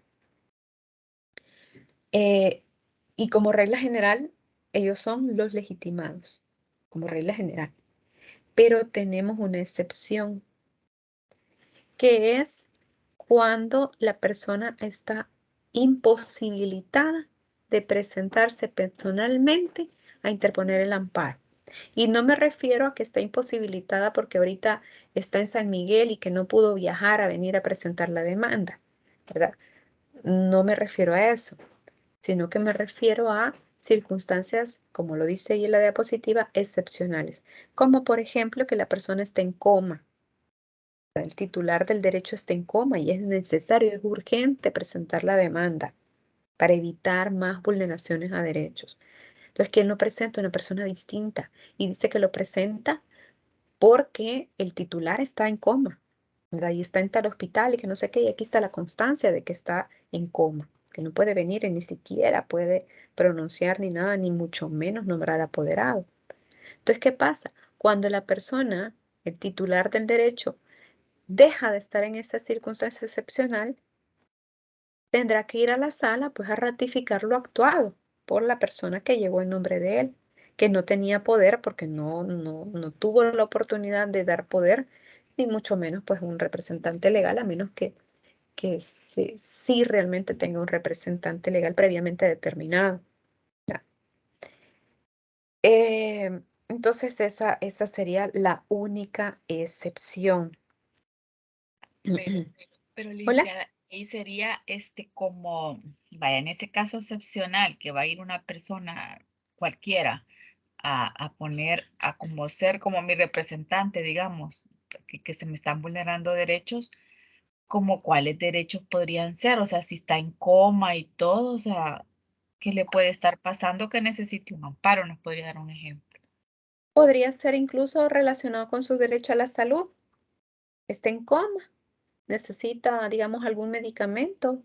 Y como regla general, ellos son los legitimados, como regla general. Pero tenemos una excepción, que es cuando la persona está imposibilitada de presentarse personalmente a interponer el amparo. Y no me refiero a que está imposibilitada porque ahorita está en San Miguel y que no pudo viajar a venir a presentar la demanda, ¿verdad? No me refiero a eso, sino que me refiero a circunstancias, como lo dice ahí en la diapositiva, excepcionales, como por ejemplo que la persona esté en coma, El titular del derecho está en coma y es necesario, es urgente presentar la demanda para evitar más vulneraciones a derechos. Entonces, ¿quién lo presenta? Una persona distinta. Y dice que lo presenta porque el titular está en coma, ¿verdad? Y está en tal hospital y que no sé qué, y aquí está la constancia de que está en coma, que no puede venir y ni siquiera puede pronunciar ni nada, ni mucho menos nombrar apoderado. Entonces, ¿qué pasa? Cuando la persona, el titular del derecho, deja de estar en esa circunstancia excepcional, tendrá que ir a la sala pues a ratificar lo actuado por la persona que llegó en nombre de él, que no tenía poder porque no tuvo la oportunidad de dar poder, ni mucho menos pues un representante legal, a menos que sí realmente tenga un representante legal previamente determinado. ¿Ya? Entonces esa sería la única excepción. Pero Hola. licenciada, ahí sería como, vaya, en ese caso excepcional, que va a ir una persona cualquiera a poner, a como ser como mi representante, digamos, que se me están vulnerando derechos, como cuáles derechos podrían ser, o sea, si está en coma y todo, o sea, ¿qué le puede estar pasando que necesite un amparo? ¿Nos podría dar un ejemplo? Podría ser incluso relacionado con su derecho a la salud. Está en coma, necesita, digamos, algún medicamento.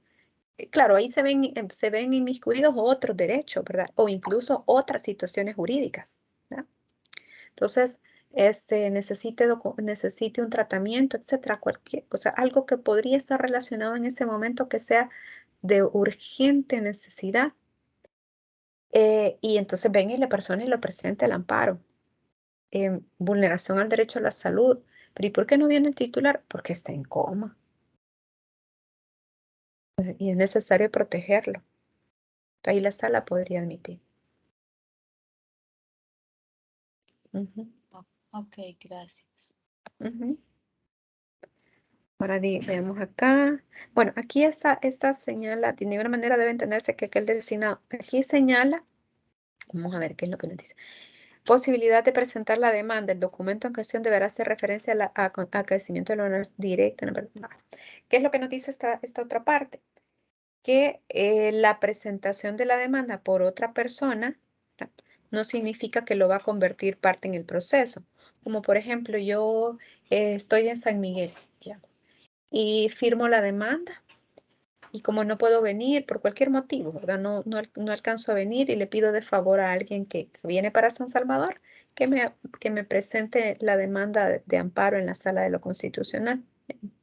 Claro, ahí se ven inmiscuidos otros derechos, ¿verdad? O incluso otras situaciones jurídicas, ¿verdad? Entonces, necesite un tratamiento, etcétera, o sea, algo que podría estar relacionado en ese momento que sea de urgente necesidad. Y entonces ven y la persona y le presenta el amparo. Vulneración al derecho a la salud. Pero ¿y por qué no viene el titular? Porque está en coma. Y es necesario protegerlo. Ahí la sala podría admitir. Ujú, Ok, gracias. ujú. Ahora veamos acá. Bueno, aquí esta señala, de ninguna manera debe entenderse que aquel designado. Aquí señala, vamos a ver qué es lo que nos dice. Posibilidad de presentar la demanda. El documento en cuestión deberá hacer referencia a acrecimiento de la honor directa. ¿Qué es lo que nos dice esta otra parte? Que la presentación de la demanda por otra persona no significa que lo va a convertir parte en el proceso. Como por ejemplo, yo estoy en San Miguel, ya, y firmo la demanda y como no puedo venir por cualquier motivo, ¿verdad? No alcanzo a venir y le pido de favor a alguien que viene para San Salvador que me presente la demanda de amparo en la sala de lo constitucional.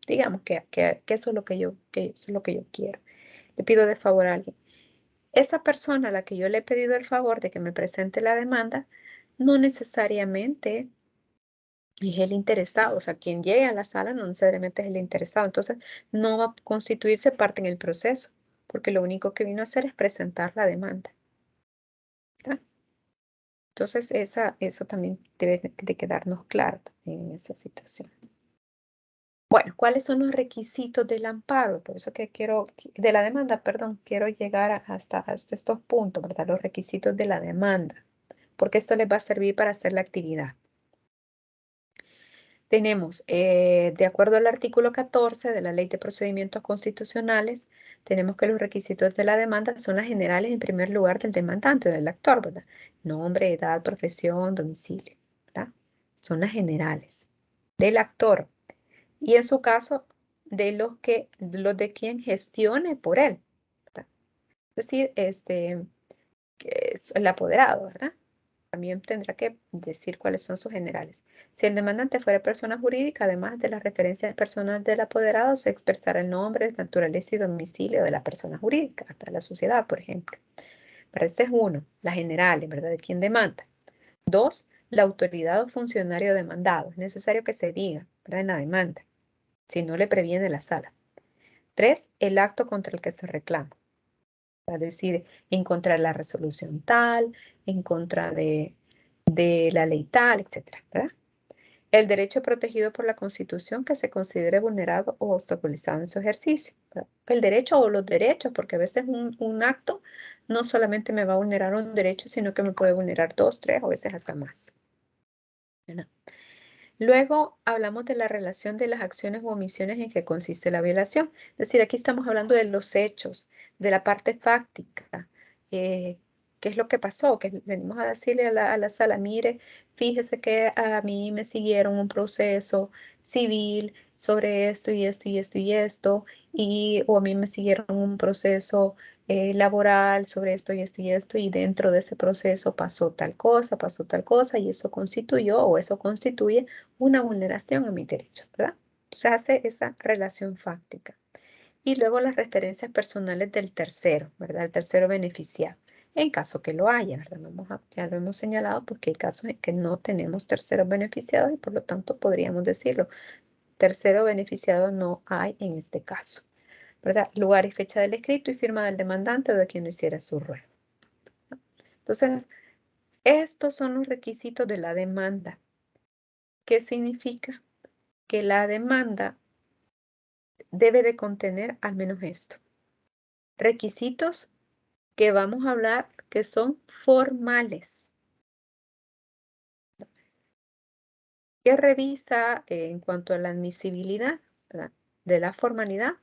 Digamos que eso es lo que eso es lo que yo quiero. Le pido de favor a alguien. Esa persona a la que yo le he pedido el favor de que me presente la demanda, no necesariamente es el interesado, o sea, quien llegue a la sala no necesariamente es el interesado, entonces no va a constituirse parte en el proceso, porque lo único que vino a hacer es presentar la demanda, ¿verdad? Entonces, eso también debe de quedarnos claro en esa situación. Bueno, ¿cuáles son los requisitos del amparo? Por eso que de la demanda, perdón, quiero llegar hasta estos puntos, ¿verdad? Los requisitos de la demanda, porque esto les va a servir para hacer la actividad. Tenemos, de acuerdo al artículo 14 de la Ley de Procedimientos Constitucionales, tenemos que los requisitos de la demanda son las generales en primer lugar del demandante o del actor, ¿verdad? Nombre, edad, profesión, domicilio, ¿verdad? Son las generales del actor y en su caso de los de quien gestione por él, ¿verdad? Es decir, que es el apoderado, ¿verdad? También tendrá que decir cuáles son sus generales. Si el demandante fuera persona jurídica, además de las referencias personales del apoderado, se expresará el nombre, naturaleza y domicilio de la persona jurídica, hasta la sociedad, por ejemplo. Para este es uno, las generales, ¿verdad? De quién demanda. Dos, la autoridad o funcionario demandado. Es necesario que se diga, ¿verdad? En la demanda, si no le previene la sala. Tres, el acto contra el que se reclama. Es decir, en contra de la resolución tal, en contra de la ley tal, etcétera, ¿verdad? El derecho protegido por la Constitución que se considere vulnerado o obstaculizado en su ejercicio, ¿verdad? El derecho o los derechos, porque a veces un acto no solamente me va a vulnerar un derecho, sino que me puede vulnerar dos, tres o a veces hasta más, ¿verdad? Luego hablamos de la relación de las acciones u omisiones en que consiste la violación. Es decir, aquí estamos hablando de los hechos, de la parte fáctica. ¿Qué es lo que pasó? Que venimos a decirle a la sala, mire, fíjese que a mí me siguieron un proceso civil sobre esto y esto y esto y esto, o a mí me siguieron un proceso laboral sobre esto y esto y esto, y dentro de ese proceso pasó tal cosa, y eso constituyó o eso constituye una vulneración a mis derechos, ¿verdad? Se hace esa relación fáctica. Y luego las referencias personales del tercero, ¿verdad? El tercero beneficiado, en caso que lo haya, ¿verdad? Ya lo hemos señalado porque hay casos en que no tenemos terceros beneficiados y por lo tanto podríamos decirlo. Tercero beneficiado no hay en este caso, ¿verdad? Lugar y fecha del escrito y firma del demandante o de quien lo hiciera su ruego. Entonces, estos son los requisitos de la demanda. ¿Qué significa? Que la demanda debe de contener al menos esto. Requisitos que vamos a hablar que son formales. Que revisa en cuanto a la admisibilidad, ¿verdad?, de la formalidad,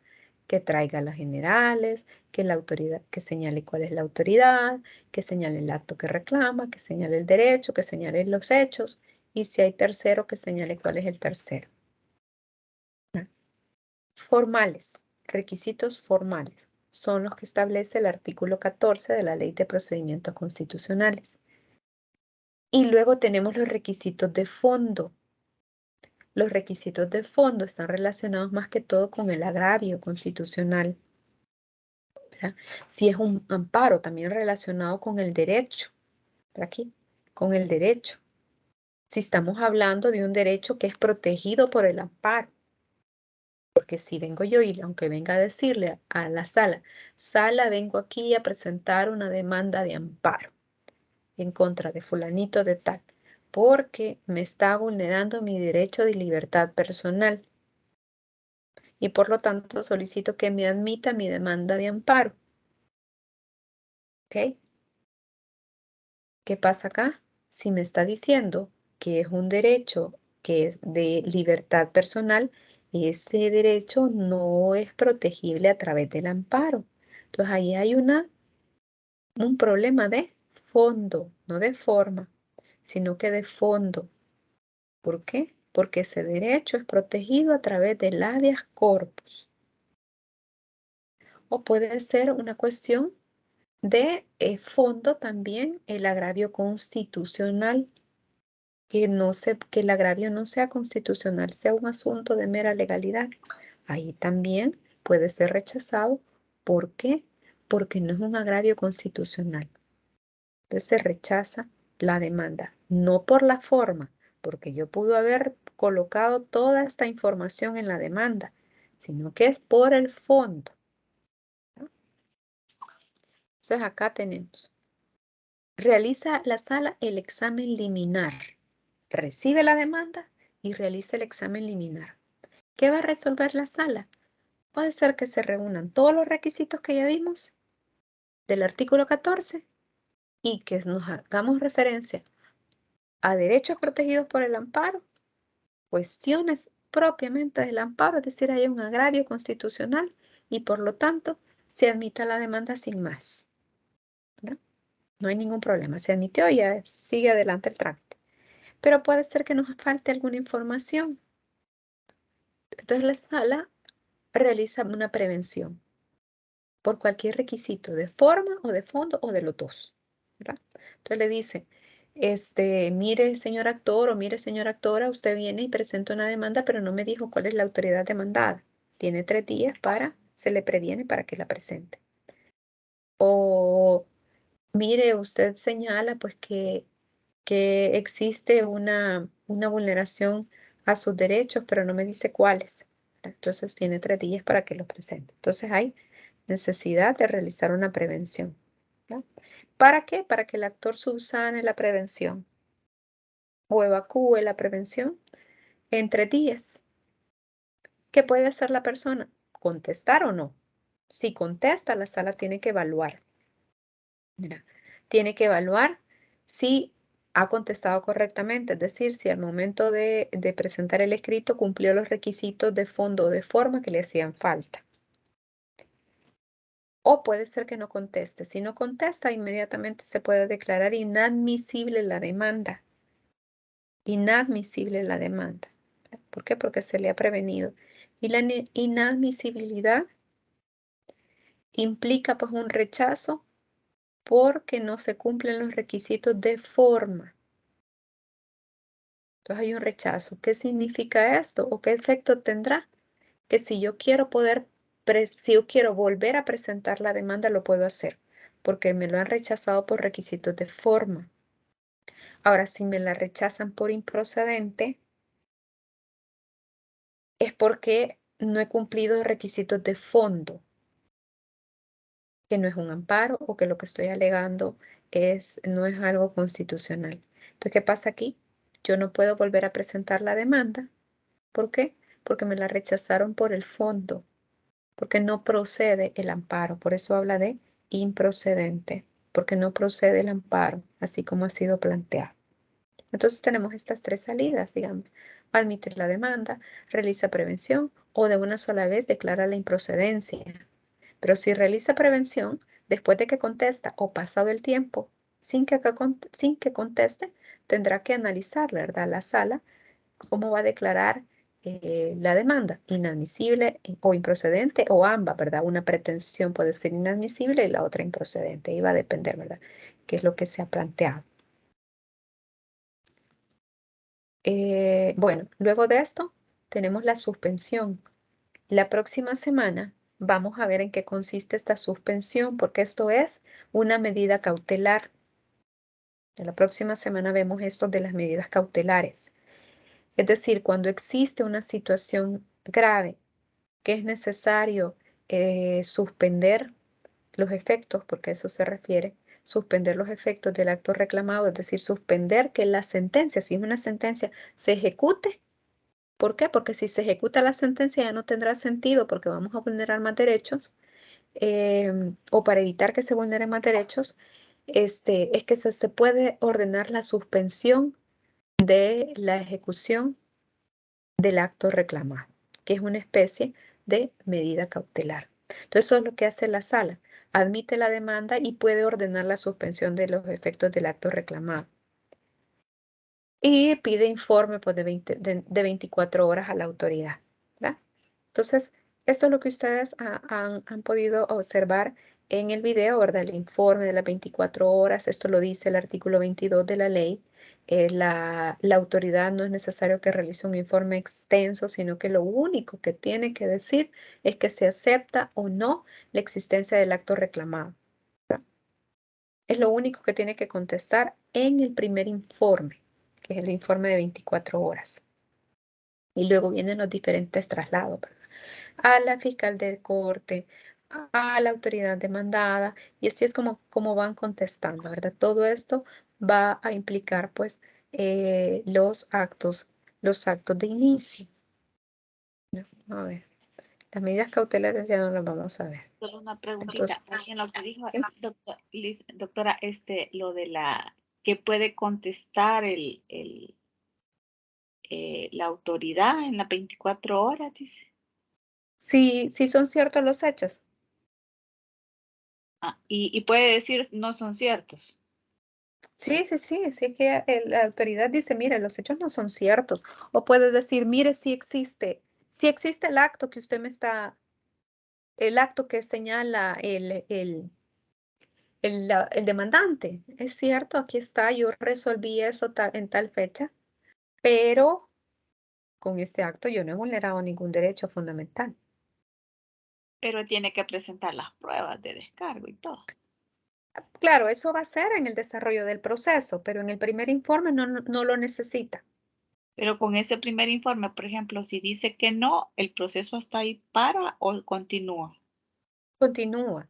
que traiga las generales, que la autoridad, que señale cuál es la autoridad, que señale el acto que reclama, que señale el derecho, que señale los hechos, y si hay tercero, que señale cuál es el tercero. Formales, requisitos formales, son los que establece el artículo 14 de la Ley de Procedimientos Constitucionales. Y luego tenemos los requisitos de fondo. Los requisitos de fondo están relacionados más que todo con el agravio constitucional, ¿verdad? Si es un amparo, también relacionado con el derecho, aquí, con el derecho. Si estamos hablando de un derecho que es protegido por el amparo, porque si vengo yo y aunque venga a decirle a la sala, vengo aquí a presentar una demanda de amparo en contra de fulanito de tal, porque me está vulnerando mi derecho de libertad personal. Y por lo tanto solicito que me admita mi demanda de amparo. ¿Ok? ¿Qué pasa acá? Si me está diciendo que es un derecho que es de libertad personal, ese derecho no es protegible a través del amparo. Entonces ahí hay un problema de fondo, no de forma, sino que de fondo. ¿Por qué? Porque ese derecho es protegido a través del habeas corpus. O puede ser una cuestión de fondo también el agravio constitucional, que el agravio no sea constitucional, sea un asunto de mera legalidad. Ahí también puede ser rechazado. ¿Por qué? Porque no es un agravio constitucional. Entonces se rechaza la demanda, no por la forma, porque yo pude haber colocado toda esta información en la demanda, sino que es por el fondo. Entonces acá tenemos, realiza la sala el examen liminar, recibe la demanda y realiza el examen liminar. ¿Qué va a resolver la sala? Puede ser que se reúnan todos los requisitos que ya vimos del artículo 14 y que nos hagamos referencia a derechos protegidos por el amparo, cuestiones propiamente del amparo, es decir, hay un agravio constitucional y por lo tanto se admita la demanda sin más, ¿verdad? No hay ningún problema, se admitió y ya sigue adelante el trámite. Pero puede ser que nos falte alguna información. Entonces la sala realiza una prevención por cualquier requisito de forma o de fondo o de los dos, ¿verdad? Entonces le dice, mire señor actor o mire señora actora, usted viene y presenta una demanda, pero no me dijo cuál es la autoridad demandada. Tiene 3 días se le previene para que la presente. O mire, usted señala pues que existe una vulneración a sus derechos, pero no me dice cuáles. Entonces tiene 3 días para que lo presente. Entonces hay necesidad de realizar una prevención, ¿no? ¿Para qué? Para que el actor subsane la prevención o evacúe la prevención en 3 días. ¿Qué puede hacer la persona? ¿Contestar o no? Si contesta, la sala tiene que evaluar. Mira, tiene que evaluar si ha contestado correctamente, es decir, si al momento de presentar el escrito cumplió los requisitos de fondo o de forma que le hacían falta. O puede ser que no conteste. Si no contesta, inmediatamente se puede declarar inadmisible la demanda. Inadmisible la demanda. ¿Por qué? Porque se le ha prevenido. Y la inadmisibilidad implica pues un rechazo porque no se cumplen los requisitos de forma. Entonces hay un rechazo. ¿Qué significa esto? ¿O qué efecto tendrá? Que si yo quiero volver a presentar la demanda, lo puedo hacer, porque me lo han rechazado por requisitos de forma. Ahora, si me la rechazan por improcedente, es porque no he cumplido requisitos de fondo, que no es un amparo o que lo que estoy alegando no es algo constitucional. Entonces, ¿qué pasa aquí? Yo no puedo volver a presentar la demanda. ¿Por qué? Porque me la rechazaron por el fondo, porque no procede el amparo. Por eso habla de improcedente, porque no procede el amparo, así como ha sido planteado. Entonces tenemos estas tres salidas, digamos. Admitir la demanda, realiza prevención o de una sola vez declara la improcedencia. Pero si realiza prevención, después de que contesta o pasado el tiempo, sin que conteste, tendrá que analizar, ¿verdad? La sala, cómo va a declarar la demanda, inadmisible o improcedente o ambas, ¿verdad? Una pretensión puede ser inadmisible y la otra improcedente. Y va a depender, ¿verdad? ¿Qué es lo que se ha planteado? Bueno, luego de esto tenemos la suspensión. La próxima semana vamos a ver en qué consiste esta suspensión, porque esto es una medida cautelar. En la próxima semana vemos esto de las medidas cautelares. Es decir, cuando existe una situación grave que es necesario suspender los efectos, porque a eso se refiere, suspender los efectos del acto reclamado, es decir, suspender que la sentencia, si es una sentencia, se ejecute. ¿Por qué? Porque si se ejecuta la sentencia ya no tendrá sentido porque vamos a vulnerar más derechos, o para evitar que se vulneren más derechos, es que se puede ordenar la suspensión de la ejecución del acto reclamado, que es una especie de medida cautelar. Entonces, eso es lo que hace la sala. Admite la demanda y puede ordenar la suspensión de los efectos del acto reclamado. Y pide informe pues, de 24 horas a la autoridad, ¿verdad? Entonces, esto es lo que ustedes han podido observar en el video, ¿verdad? El informe de las 24 horas, esto lo dice el artículo 22 de la ley. La autoridad no es necesario que realice un informe extenso, sino que lo único que tiene que decir es que se acepta o no la existencia del acto reclamado, ¿verdad? Es lo único que tiene que contestar en el primer informe, que es el informe de 24 horas. Y luego vienen los diferentes traslados, ¿verdad? A la fiscal del corte, a la autoridad demandada, y así es como van contestando, ¿verdad? Todo esto va a implicar, pues, los actos de inicio. ¿No? A ver, las medidas cautelares ya no las vamos a ver. Solo una preguntita. Entonces, En lo que dijo ¿sí? doctora, lo de que puede contestar la autoridad en las 24 horas, dice. Sí, son ciertos los hechos. Y puede decir no son ciertos. Sí, es que la autoridad dice, mire, los hechos no son ciertos. O puede decir, mire, sí existe el acto que usted el acto que señala el demandante. Es cierto, aquí está, yo resolví eso en tal fecha, pero con este acto yo no he vulnerado ningún derecho fundamental. Pero tiene que presentar las pruebas de descargo y todo. Claro, eso va a ser en el desarrollo del proceso, pero en el primer informe no lo necesita. Pero con ese primer informe, por ejemplo, si dice que no, ¿el proceso está ahí para o continúa? Continúa,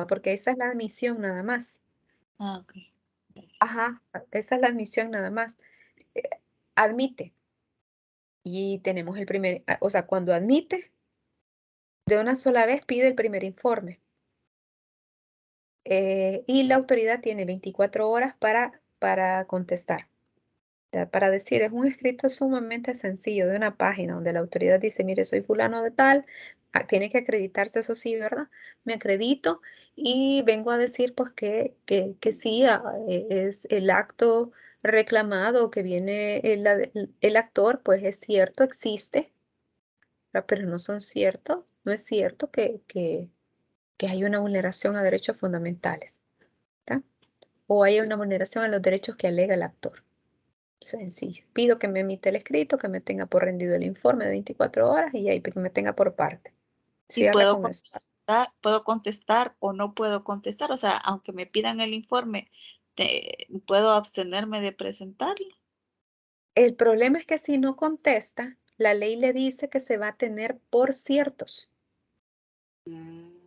porque esa es la admisión nada más. Ok. Ajá, esa es la admisión nada más. Admite. Y tenemos o sea, cuando admite, de una sola vez pide el primer informe. Y la autoridad tiene 24 horas para para contestar. Para decir, es un escrito sumamente sencillo de una página donde la autoridad dice, mire, soy fulano de tal, tiene que acreditarse, eso sí, ¿verdad? Me acredito y vengo a decir pues que sí, es el acto reclamado que viene el actor, pues es cierto, existe, ¿verdad? Pero no son ciertos, no es cierto que hay una vulneración a derechos fundamentales, ¿está? O hay una vulneración a los derechos que alega el actor. Sencillo. Pido que me emita el escrito, que me tenga por rendido el informe de 24 horas y ahí que me tenga por parte. Y Cierra con eso. puedo contestar o no puedo contestar. O sea, aunque me pidan el informe, ¿puedo abstenerme de presentarlo? El problema es que si no contesta, la ley le dice que se va a tener por ciertos. Ujú.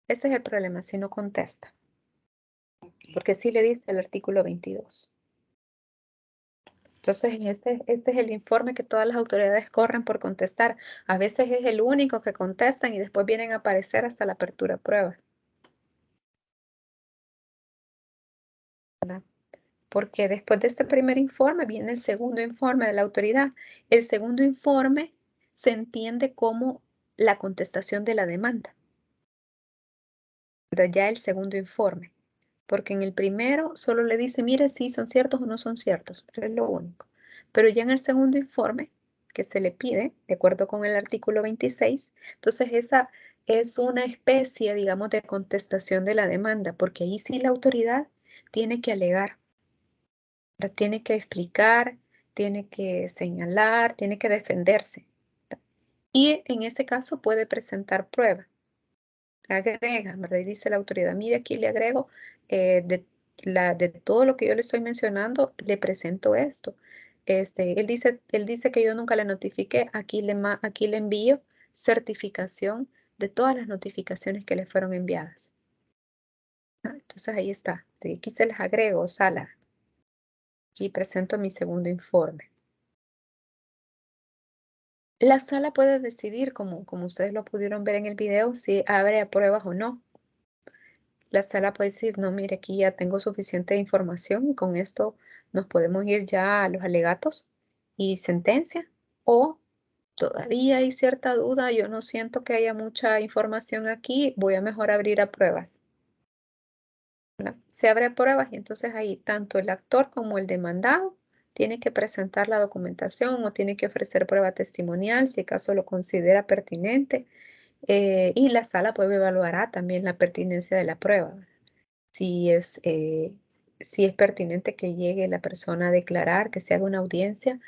Ese es el problema, si no contesta. Porque sí le dice el artículo 22. Entonces, este es el informe que todas las autoridades corren por contestar. A veces es el único que contestan y después vienen a aparecer hasta la apertura de pruebas. ¿Verdad? Porque después de este primer informe viene el segundo informe de la autoridad. El segundo informe se entiende como la contestación de la demanda. Pero ya el segundo informe. Porque en el primero solo le dice, mire si son ciertos o no son ciertos. Pero es lo único. Pero ya en el segundo informe que se le pide, de acuerdo con el artículo 26, entonces esa es una especie, digamos, de contestación de la demanda, porque ahí sí la autoridad tiene que alegar. Tiene que explicar, tiene que señalar, tiene que defenderse. Y en ese caso puede presentar prueba. Agrega, ¿verdad? Y dice la autoridad, mire, aquí le agrego de todo lo que yo le estoy mencionando, le presento esto. Él dice que yo nunca le notifiqué, aquí le envío certificación de todas las notificaciones que le fueron enviadas. Entonces ahí está. Aquí se les agrego, sala. Aquí presento mi segundo informe. La sala puede decidir, como ustedes lo pudieron ver en el video, si abre pruebas o no. La sala puede decir, no, mire, aquí ya tengo suficiente información y con esto nos podemos ir ya a los alegatos y sentencia. O todavía hay cierta duda, yo no siento que haya mucha información aquí, voy a mejor abrir a pruebas. ¿Verdad? Se abre a pruebas y entonces ahí tanto el actor como el demandado tiene que presentar la documentación o tiene que ofrecer prueba testimonial si acaso lo considera pertinente. Y la sala pues evaluará también la pertinencia de la prueba. Si es pertinente que llegue la persona a declarar, que se haga una audiencia,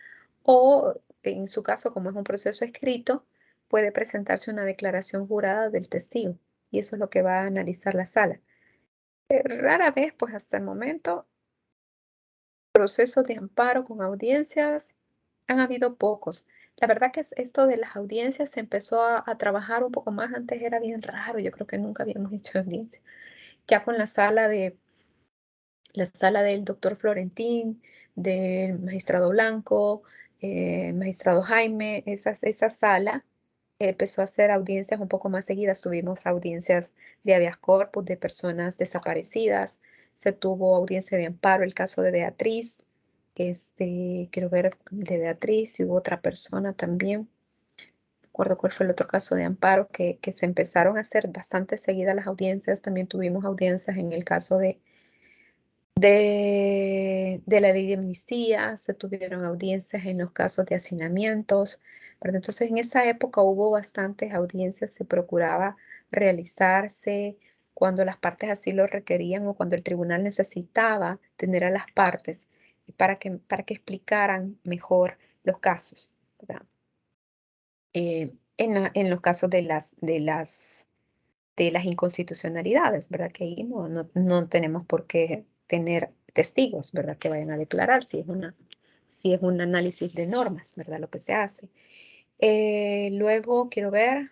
o en su caso, como es un proceso escrito, puede presentarse una declaración jurada del testigo. Y eso es lo que va a analizar la sala. Rara vez, pues hasta el momento, procesos de amparo con audiencias han habido pocos. La verdad que esto de las audiencias se empezó a trabajar un poco más. Antes era bien raro, yo creo que nunca habíamos hecho audiencia. Ya con la sala del doctor Florentín, del magistrado Blanco, magistrado Jaime, esa sala empezó a hacer audiencias un poco más seguidas. Tuvimos audiencias de habeas corpus de personas desaparecidas. Se tuvo audiencia de amparo, el caso de Beatriz. Quiero ver de Beatriz y hubo otra persona también. No recuerdo cuál fue el otro caso de amparo que se empezaron a hacer bastante seguidas las audiencias. También tuvimos audiencias en el caso de la ley de amnistía, se tuvieron audiencias en los casos de hacinamientos, ¿verdad? Entonces, en esa época hubo bastantes audiencias, se procuraba realizarse cuando las partes así lo requerían o cuando el tribunal necesitaba tener a las partes para que explicaran mejor los casos, ¿verdad? En los casos de las inconstitucionalidades, ¿verdad? Que ahí no tenemos por qué tener testigos, ¿verdad? Que vayan a declarar si es un análisis de normas, ¿verdad? Lo que se hace. Luego quiero ver,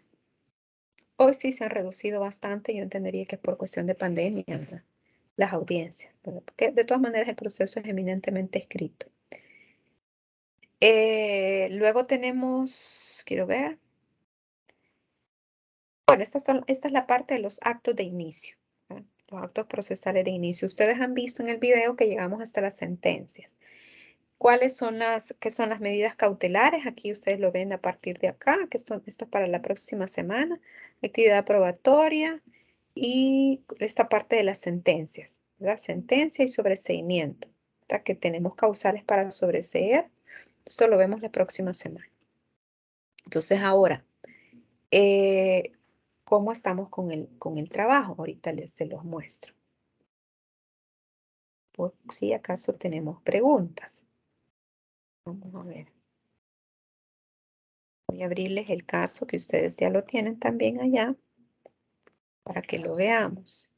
hoy sí se han reducido bastante, yo entendería que es por cuestión de pandemia, ¿verdad? Las audiencias, ¿verdad? Porque de todas maneras el proceso es eminentemente escrito. Luego tenemos, quiero ver, bueno, esta es la parte de los actos de inicio, ¿verdad? Los actos procesales de inicio. Ustedes han visto en el video que llegamos hasta las sentencias. ¿Cuáles son qué son las medidas cautelares? Aquí ustedes lo ven a partir de acá, que esto es para la próxima semana. Actividad probatoria y esta parte de las sentencias, ¿verdad? Sentencia y sobreseimiento, ¿verdad? Que tenemos causales para sobreseer. Esto lo vemos la próxima semana. Entonces ahora, ¿cómo estamos con el trabajo? Ahorita se los muestro. Por si acaso tenemos preguntas. Vamos a ver. Voy a abrirles el caso que ustedes ya lo tienen también allá para que lo veamos.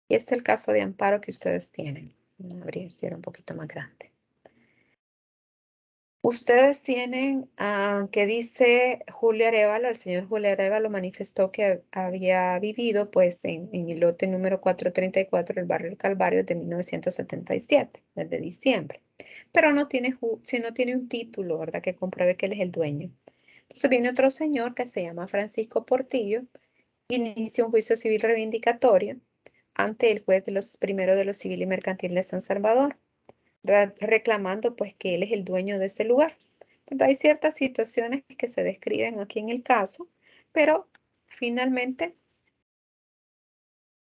Y este es el caso de amparo que ustedes tienen. Voy a abrir si era un poquito más grande. Ustedes tienen que dice Julio Arévalo, el señor Julio Arévalo manifestó que había vivido pues en el lote número 434 del barrio del Calvario de 1977, desde diciembre. Pero no tiene, si no tiene un título, ¿verdad? Que compruebe que él es el dueño. Entonces viene otro señor que se llama Francisco Portillo, inicia un juicio civil reivindicatorio ante el juez primero de los civil y mercantil de San Salvador, reclamando pues que él es el dueño de ese lugar. Hay ciertas situaciones que se describen aquí en el caso, pero finalmente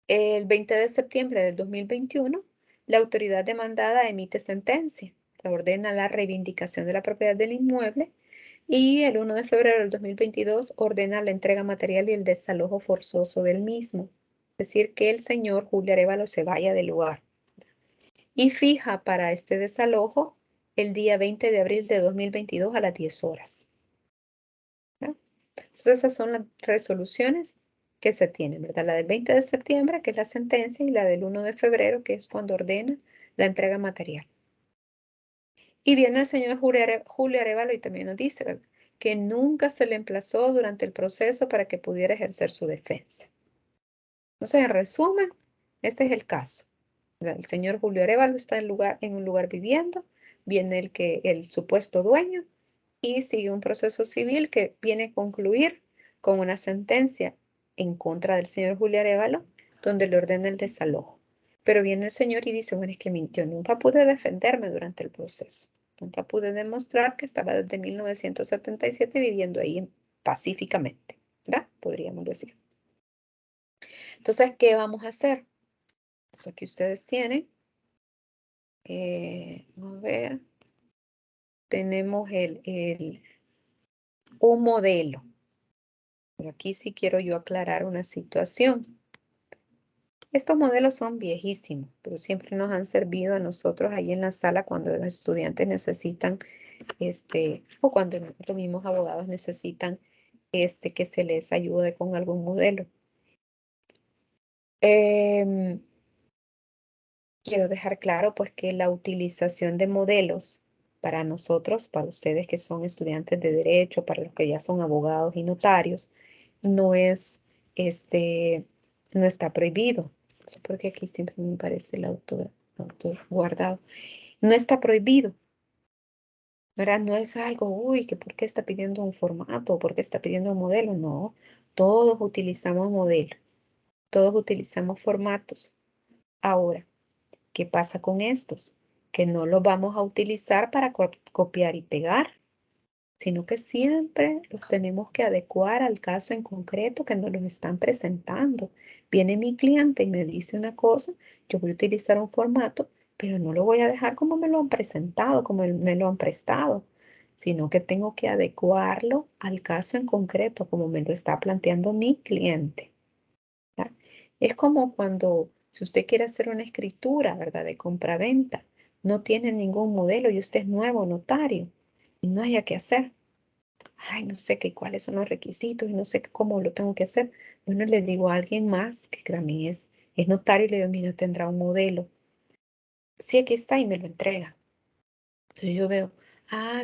el 20 de septiembre del 2021 la autoridad demandada emite sentencia, ordena la reivindicación de la propiedad del inmueble y el 1 de febrero del 2022 ordena la entrega material y el desalojo forzoso del mismo, es decir, que el señor Julio Arévalo se vaya del lugar. Y fija para este desalojo el día 20 de abril de 2022 a las 10 horas. ¿Ya? Entonces esas son las resoluciones que se tienen, ¿verdad? La del 20 de septiembre, que es la sentencia, y la del 1 de febrero, que es cuando ordena la entrega material. Y viene el señor Julio Arévalo y también nos dice, ¿verdad?, que nunca se le emplazó durante el proceso para que pudiera ejercer su defensa. Entonces, en resumen, este es el caso. El señor Julio Arévalo está en un lugar viviendo, viene el supuesto dueño y sigue un proceso civil que viene a concluir con una sentencia en contra del señor Julio Arévalo, donde le ordena el desalojo. Pero viene el señor y dice, bueno, es que yo nunca pude defenderme durante el proceso. Nunca pude demostrar que estaba desde 1977 viviendo ahí pacíficamente, ¿verdad? Podríamos decir. Entonces, ¿qué vamos a hacer? Eso que ustedes tienen. A ver. Tenemos un modelo. Pero aquí sí quiero yo aclarar una situación. Estos modelos son viejísimos, pero siempre nos han servido a nosotros ahí en la sala cuando los estudiantes necesitan, o cuando los mismos abogados necesitan que se les ayude con algún modelo. Quiero dejar claro pues que la utilización de modelos para nosotros, para ustedes que son estudiantes de derecho, para los que ya son abogados y notarios, no es, no está prohibido. No sé por qué aquí siempre me parece el autor guardado. No está prohibido, ¿verdad? No es algo, uy, que por qué está pidiendo un formato, por qué está pidiendo un modelo. No, todos utilizamos modelos, todos utilizamos formatos. Ahora, ¿qué pasa con estos? Que no los vamos a utilizar para copiar y pegar, sino que siempre los tenemos que adecuar al caso en concreto que nos los están presentando. Viene mi cliente y me dice una cosa, yo voy a utilizar un formato, pero no lo voy a dejar como me lo han presentado, como me lo han prestado, sino que tengo que adecuarlo al caso en concreto, como me lo está planteando mi cliente. ¿Ya? Es como cuando, si usted quiere hacer una escritura, ¿verdad?, de compraventa, no tiene ningún modelo y usted es nuevo notario y no haya que hacer. Ay, no sé qué cuáles son los requisitos y no sé cómo lo tengo que hacer. Bueno, le digo a alguien más que también es notario y le digo, mira, tendrá un modelo. Sí, aquí está y me lo entrega. Entonces yo veo,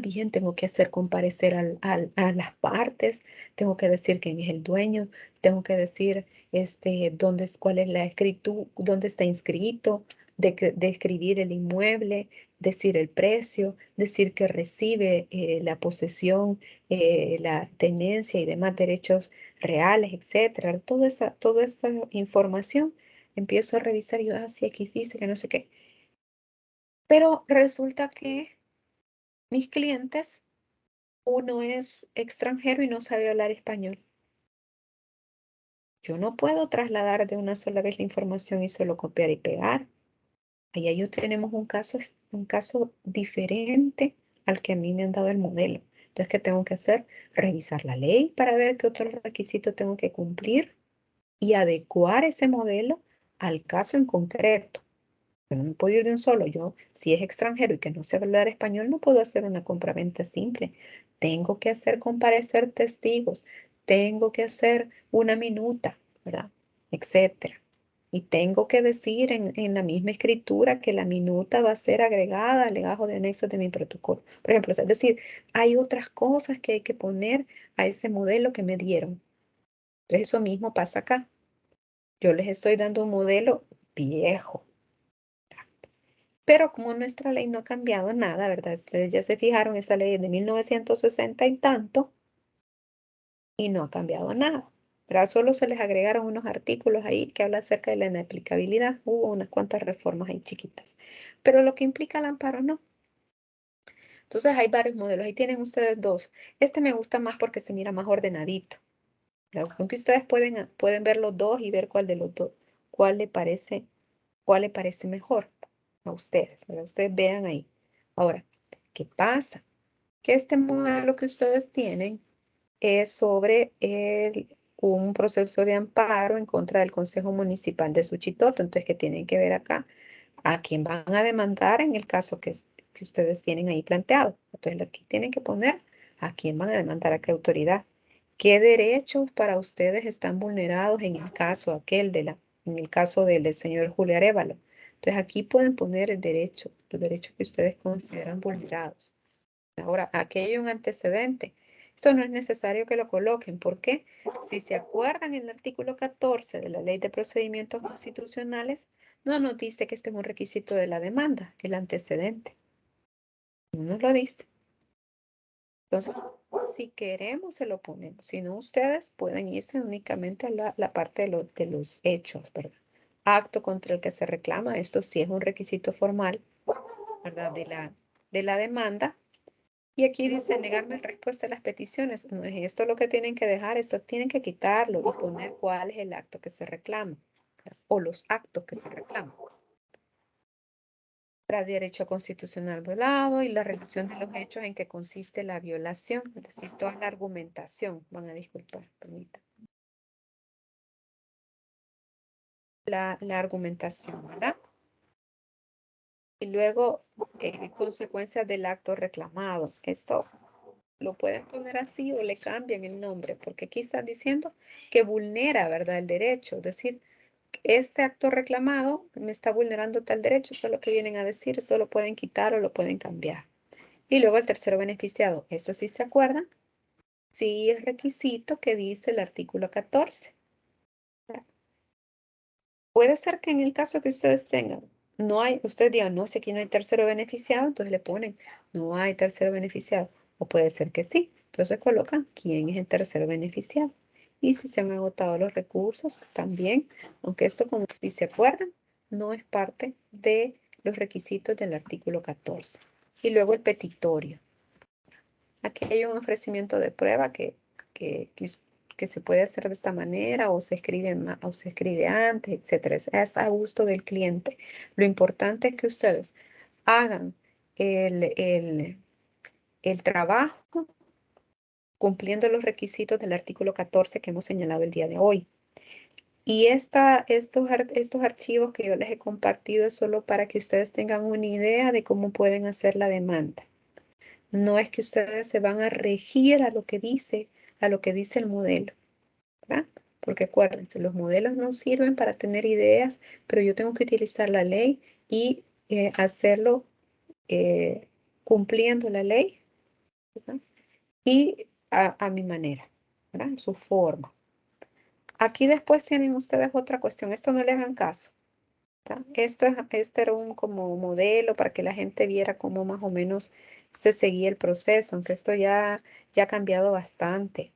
bien, tengo que hacer comparecer a las partes, tengo que decir quién es el dueño, tengo que decir cuál es la escritura, dónde está inscrito, describir el inmueble, decir el precio, decir que recibe la posesión, la tenencia y demás derechos reales, etcétera. Toda esa información empiezo a revisar y yo, sí, aquí dice que no sé qué. Pero resulta que mis clientes, uno es extranjero y no sabe hablar español. Yo no puedo trasladar de una sola vez la información y solo copiar y pegar. Ahí tenemos un caso diferente al que a mí me han dado el modelo. Entonces, ¿qué tengo que hacer? Revisar la ley para ver qué otro requisito tengo que cumplir y adecuar ese modelo al caso en concreto. Yo no me puedo ir de un solo. Yo, si es extranjero y que no sé hablar español, no puedo hacer una compraventa simple. Tengo que hacer comparecer testigos. Tengo que hacer una minuta, ¿verdad? Etcétera. Y tengo que decir en la misma escritura que la minuta va a ser agregada al legajo de anexos de mi protocolo. Por ejemplo, es decir, hay otras cosas que hay que poner a ese modelo que me dieron. Entonces, eso mismo pasa acá. Yo les estoy dando un modelo viejo. Pero como nuestra ley no ha cambiado nada, ¿verdad? Ustedes ya se fijaron, esta ley es de 1960 y tanto y no ha cambiado nada. ¿Verdad? Solo se les agregaron unos artículos ahí que hablan acerca de la inaplicabilidad. Hubo unas cuantas reformas ahí chiquitas. Pero lo que implica el amparo no. Entonces hay varios modelos. Ahí tienen ustedes dos. Este me gusta más porque se mira más ordenadito. Aunque ustedes pueden ver los dos y ver cuál de los dos, cuál le parece mejor a ustedes. ¿Verdad? Ustedes vean ahí. Ahora, ¿qué pasa? Que este modelo que ustedes tienen es sobre un proceso de amparo en contra del Consejo Municipal de Suchitoto. Entonces, ¿qué tienen que ver acá? ¿A quién van a demandar en el caso que ustedes tienen ahí planteado? Entonces, aquí tienen que poner a quién van a demandar, a qué autoridad. ¿Qué derechos para ustedes están vulnerados en el caso en el caso del señor Julio Arévalo? Entonces, aquí pueden poner los derechos que ustedes consideran vulnerados. Ahora, aquí hay un antecedente. Esto no es necesario que lo coloquen. ¿Por qué? Si se acuerdan en el artículo 14 de la Ley de Procedimientos Constitucionales, no nos dice que este es un requisito de la demanda, el antecedente. No nos lo dice. Entonces, si queremos, se lo ponemos. Si no, ustedes pueden irse únicamente a la parte de los hechos, ¿verdad? Acto contra el que se reclama. Esto sí es un requisito formal, ¿verdad? De la demanda. Y aquí dice negarme respuesta a las peticiones. No es esto lo que tienen que dejar, esto tienen que quitarlo y poner cuál es el acto que se reclama o los actos que se reclaman. Para derecho constitucional violado y la relación de los hechos en que consiste la violación, es decir, toda la argumentación. Van a disculpar, permítanme. La argumentación, ¿verdad? Y luego, consecuencias del acto reclamado. Esto lo pueden poner así o le cambian el nombre, porque aquí están diciendo que vulnera, ¿verdad?, el derecho. Es decir, este acto reclamado me está vulnerando tal derecho. Eso es lo que vienen a decir. Eso lo pueden quitar o lo pueden cambiar. Y luego el tercero beneficiado. Esto sí se acuerdan. Sí es requisito que dice el artículo 14. Puede ser que en el caso que ustedes tengan, ustedes digan, no, si aquí no hay tercero beneficiado, entonces le ponen, no hay tercero beneficiado. O puede ser que sí. Entonces colocan quién es el tercero beneficiado. Y si se han agotado los recursos, también, aunque esto, como si se acuerdan, no es parte de los requisitos del artículo 14. Y luego el petitorio. Aquí hay un ofrecimiento de prueba que se puede hacer de esta manera o se escribe antes, etcétera. Es a gusto del cliente. Lo importante es que ustedes hagan el trabajo cumpliendo los requisitos del artículo 14 que hemos señalado el día de hoy. Y estos archivos que yo les he compartido es solo para que ustedes tengan una idea de cómo pueden hacer la demanda. No es que ustedes se van a regir a lo que dice el modelo, ¿verdad? Porque acuérdense, los modelos no sirven para tener ideas, pero yo tengo que utilizar la ley y hacerlo cumpliendo la ley, ¿verdad? Y a mi manera, ¿verdad? En su forma. Aquí después tienen ustedes otra cuestión. Esto no le hagan caso. Este era un como modelo para que la gente viera cómo más o menos se seguía el proceso, aunque esto ya ha cambiado bastante.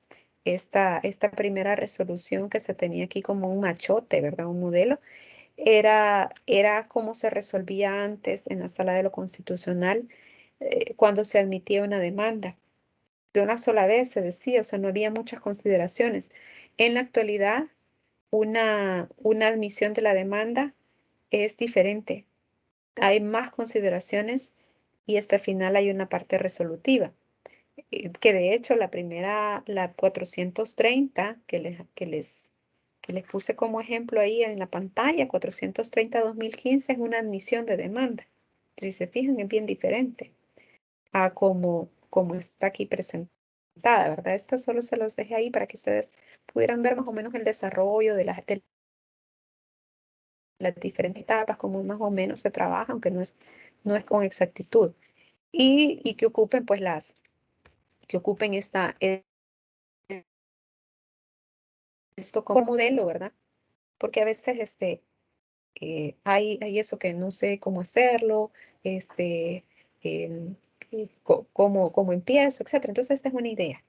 Esta primera resolución que se tenía aquí como un machote, ¿verdad? Un modelo, era cómo se resolvía antes en la Sala de lo Constitucional cuando se admitía una demanda. De una sola vez se decía, o sea, no había muchas consideraciones. En la actualidad, una admisión de la demanda es diferente. Hay más consideraciones y hasta el final hay una parte resolutiva. Que de hecho la primera, la 430, que les puse como ejemplo ahí en la pantalla, 430-2015 es una admisión de demanda. Si se fijan, es bien diferente a como está aquí presentada, ¿verdad? Esto solo se los dejé ahí para que ustedes pudieran ver más o menos el desarrollo de las diferentes etapas, cómo más o menos se trabaja, aunque no es con exactitud. Y que ocupen pues que ocupen esto como modelo, ¿verdad? Porque a veces hay eso que no sé cómo hacerlo, em, cómo empiezo, etcétera. Entonces, esta es una idea,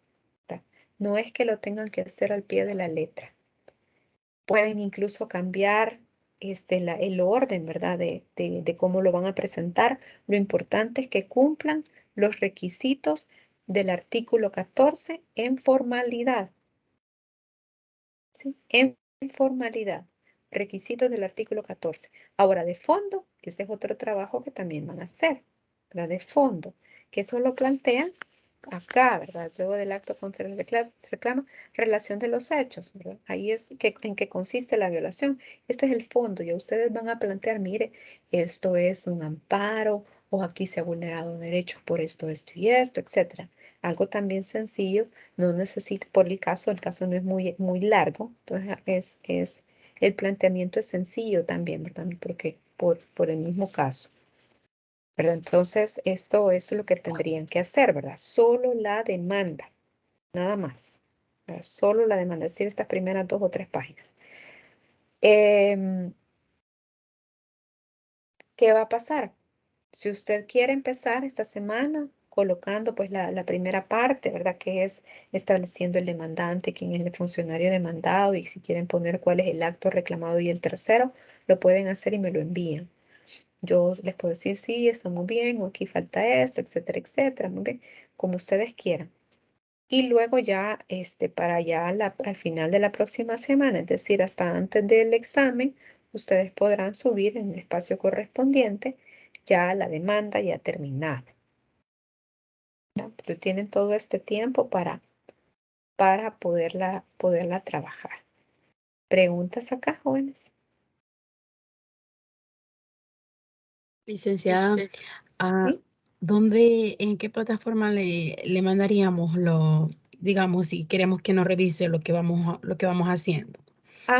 ¿verdad? No es que lo tengan que hacer al pie de la letra. Pueden incluso cambiar el orden, ¿verdad? De cómo lo van a presentar. Lo importante es que cumplan los requisitos del artículo 14 en formalidad. ¿Sí? En formalidad. Requisitos del artículo 14. Ahora, de fondo, ese es otro trabajo que también van a hacer, ¿verdad? De fondo, que eso lo plantean acá, ¿verdad? Luego del acto contra el reclamo, relación de los hechos, ¿verdad? Ahí es en qué consiste la violación. Este es el fondo. Ya ustedes van a plantear, mire, esto es un amparo o aquí se ha vulnerado derechos por esto y esto, etcétera. Algo también sencillo, no necesita, por el caso no es muy largo, entonces el planteamiento es sencillo también, ¿verdad? Porque por el mismo caso. ¿Verdad? Entonces, esto es lo que tendrían que hacer, ¿verdad? Solo la demanda, nada más. ¿Verdad? Solo la demanda, es decir, estas primeras 2 o 3 páginas. ¿Qué va a pasar? Si usted quiere empezar esta semana colocando pues la primera parte, ¿verdad? Que es estableciendo el demandante, quién es el funcionario demandado y si quieren poner cuál es el acto reclamado y el tercero, lo pueden hacer y me lo envían. Yo les puedo decir, sí, está muy bien, o aquí falta esto, etcétera, etcétera, muy bien, como ustedes quieran. Y luego ya, para ya al final de la próxima semana, es decir, hasta antes del examen, ustedes podrán subir en el espacio correspondiente ya la demanda ya terminada. ¿No? Pero tienen todo este tiempo para poderla trabajar. ¿Preguntas acá, jóvenes? Licenciada, ¿Sí? en qué plataforma le mandaríamos digamos, si queremos que nos revise lo que vamos haciendo?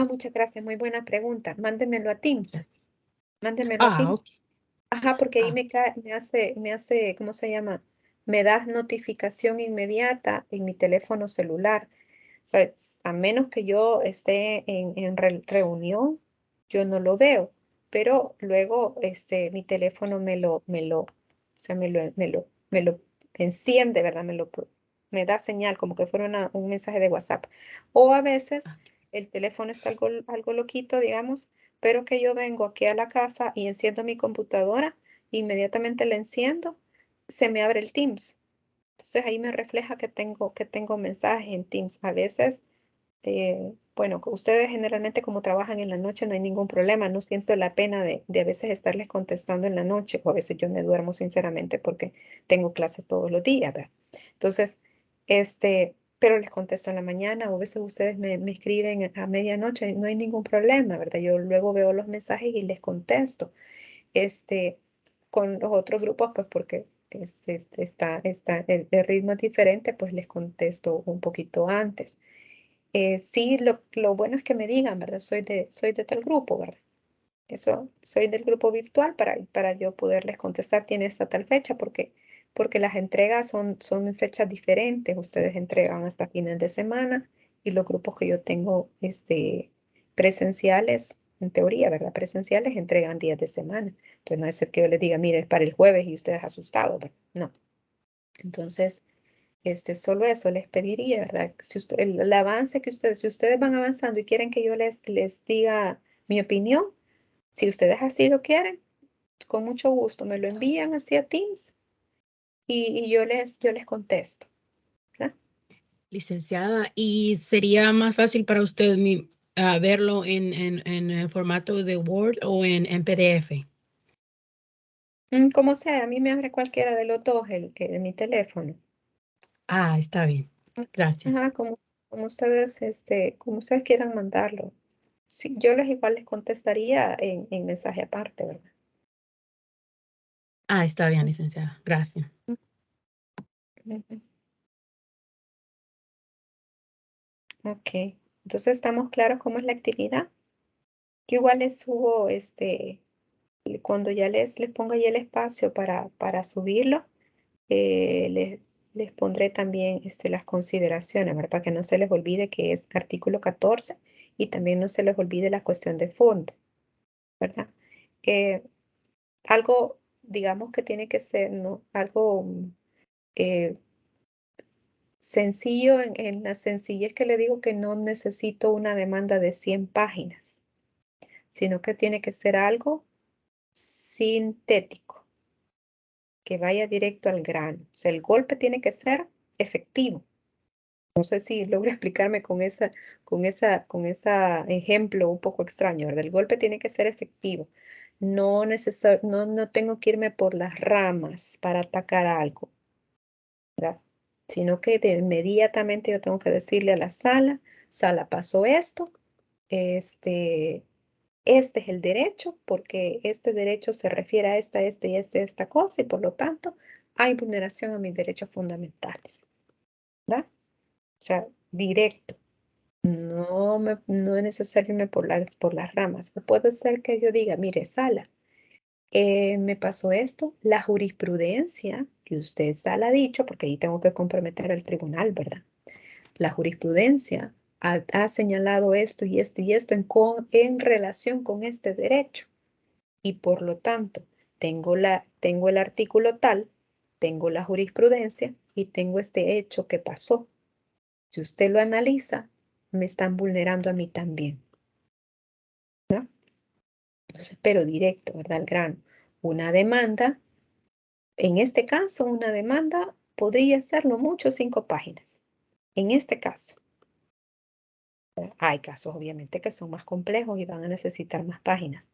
Muchas gracias, muy buena pregunta. Mándemelo a Teams. Mándemelo a Teams. Ok. Ajá, porque ahí Ah, me hace, ¿cómo se llama? Me das notificación inmediata en mi teléfono celular. O sea, a menos que yo esté en reunión, yo no lo veo. Pero luego mi teléfono o sea, me lo enciende, ¿verdad? Me da señal como que fuera un mensaje de WhatsApp. O a veces ah, el teléfono está algo loquito, digamos, pero que yo vengo aquí a la casa y enciendo mi computadora, inmediatamente la enciendo, se me abre el Teams. Entonces ahí me refleja que tengo mensajes en Teams. A veces, bueno, ustedes generalmente como trabajan en la noche no hay ningún problema, no siento la pena de a veces estarles contestando en la noche o a veces yo me duermo sinceramente porque tengo clases todos los días, ¿verdad? Entonces, pero les contesto en la mañana o a veces ustedes me escriben a medianoche, no hay ningún problema, ¿verdad? Yo luego veo los mensajes y les contesto. Este, con los otros grupos, pues porque el ritmo es diferente, pues les contesto un poquito antes. Sí, lo bueno es que me digan, ¿verdad? Soy de tal grupo, ¿verdad? Eso, soy del grupo virtual para yo poderles contestar, tiene esta tal fecha, porque las entregas son en fechas diferentes. Ustedes entregan hasta fines de semana y los grupos que yo tengo presenciales en teoría, ¿verdad? Presenciales entregan días de semana. Entonces no es ser que yo les diga, mire, es para el jueves y ustedes asustados, ¿verdad? No. Entonces, solo eso les pediría, ¿verdad? Si usted, el avance que ustedes, si ustedes van avanzando y quieren que yo les diga mi opinión, si ustedes así lo quieren, con mucho gusto me lo envían hacia Teams y yo les contesto. ¿Verdad? Licenciada, ¿y sería más fácil para usted verlo en el formato de Word o en PDF? Como sea, a mí me abre cualquiera de los dos mi teléfono. Ah, está bien. Gracias. Ajá, como ustedes, como ustedes quieran mandarlo. Sí, yo igual les contestaría en mensaje aparte, ¿verdad? Ah, está bien, licenciada. Gracias. Ujú. Ok, entonces estamos claros cómo es la actividad. Yo igual les subo, cuando ya les ponga ya el espacio para subirlo, les pondré también las consideraciones, ¿verdad? Para que no se les olvide que es artículo 14 y también no se les olvide la cuestión de fondo, ¿verdad? Algo, digamos que tiene que ser, ¿no? Algo eh, sencillo, en la sencillez que le digo que no necesito una demanda de 100 páginas, sino que tiene que ser algo sintético, que vaya directo al grano. O sea, el golpe tiene que ser efectivo. No sé si logro explicarme con ese ejemplo un poco extraño, ¿verdad? El golpe tiene que ser efectivo. No tengo que irme por las ramas para atacar algo, ¿verdad? Sino que inmediatamente yo tengo que decirle a la sala, pasó esto, este es el derecho, porque este derecho se refiere a esta cosa, y por lo tanto hay vulneración a mis derechos fundamentales, ¿verdad? O sea, directo. No es necesario irme por las ramas. O puede ser que yo diga, mire, sala, me pasó esto, la jurisprudencia, que usted, sala, ha dicho, porque ahí tengo que comprometer al tribunal, ¿verdad? La jurisprudencia ha señalado esto y esto y esto en relación con este derecho. Y por lo tanto, tengo el artículo tal, tengo la jurisprudencia y tengo este hecho que pasó. Si usted lo analiza, me están vulnerando a mí también, ¿no? Entonces, pero directo, ¿verdad? Al grano. Una demanda, en este caso, una demanda podría ser lo mucho 5 páginas. En este caso. Hay casos, obviamente, que son más complejos y van a necesitar más páginas.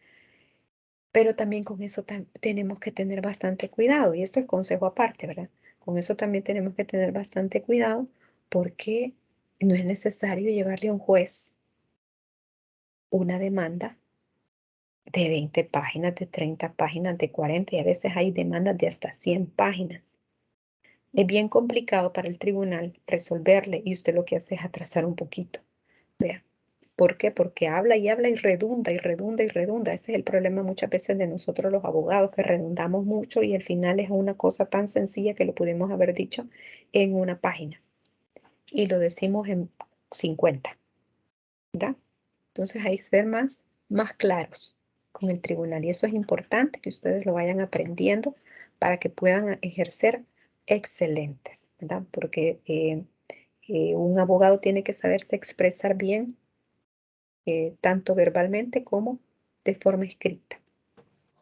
Pero también con eso tenemos que tener bastante cuidado. Y esto es consejo aparte, ¿verdad? Con eso también tenemos que tener bastante cuidado porque no es necesario llevarle a un juez una demanda de 20 páginas, de 30 páginas, de 40, y a veces hay demandas de hasta 100 páginas. Es bien complicado para el tribunal resolverle y usted lo que hace es atrasar un poquito. Vea. ¿Por qué? Porque habla y habla y redunda y redunda y redunda. Ese es el problema muchas veces de nosotros los abogados, que redundamos mucho y al final es una cosa tan sencilla que lo pudimos haber dicho en una página y lo decimos en 50, ¿verdad? Entonces hay que ser más claros con el tribunal y eso es importante que ustedes lo vayan aprendiendo para que puedan ejercer excelentes, ¿verdad? Porque un abogado tiene que saberse expresar bien, tanto verbalmente como de forma escrita.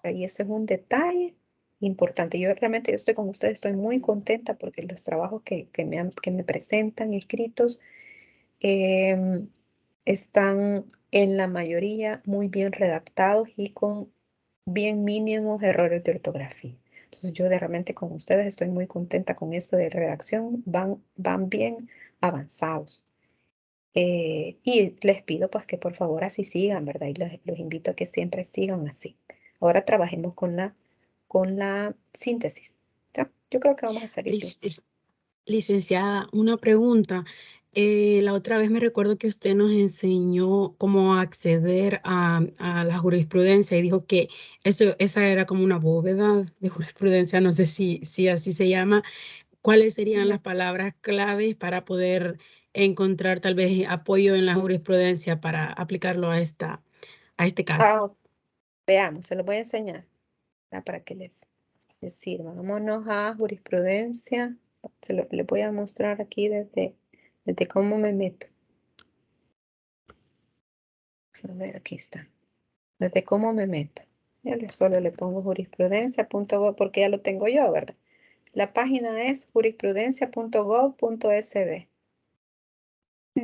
Y ese es un detalle importante. Yo estoy con ustedes, estoy muy contenta porque los trabajos que me presentan escritos están en la mayoría muy bien redactados y con bien mínimos errores de ortografía. Entonces yo realmente con ustedes estoy muy contenta con esto de redacción, van bien avanzados. Y les pido pues que por favor así sigan, ¿verdad? Y los invito a que siempre sigan así. Ahora trabajemos con la síntesis. ¿Ya? Yo creo que vamos a salir bien. Licenciada, una pregunta. La otra vez me recuerdo que usted nos enseñó cómo acceder a la jurisprudencia y dijo que esa era como una bóveda de jurisprudencia, no sé si así se llama. ¿Cuáles serían las palabras claves para poder encontrar tal vez apoyo en la jurisprudencia para aplicarlo a a este caso. Ok. Veamos, se lo voy a enseñar para que les sirva. Vámonos a jurisprudencia. Le voy a mostrar aquí desde cómo me meto. Vamos a ver, aquí está. Desde cómo me meto. Solo le pongo jurisprudencia.gov porque ya lo tengo yo, ¿verdad? La página es jurisprudencia.gov.sb.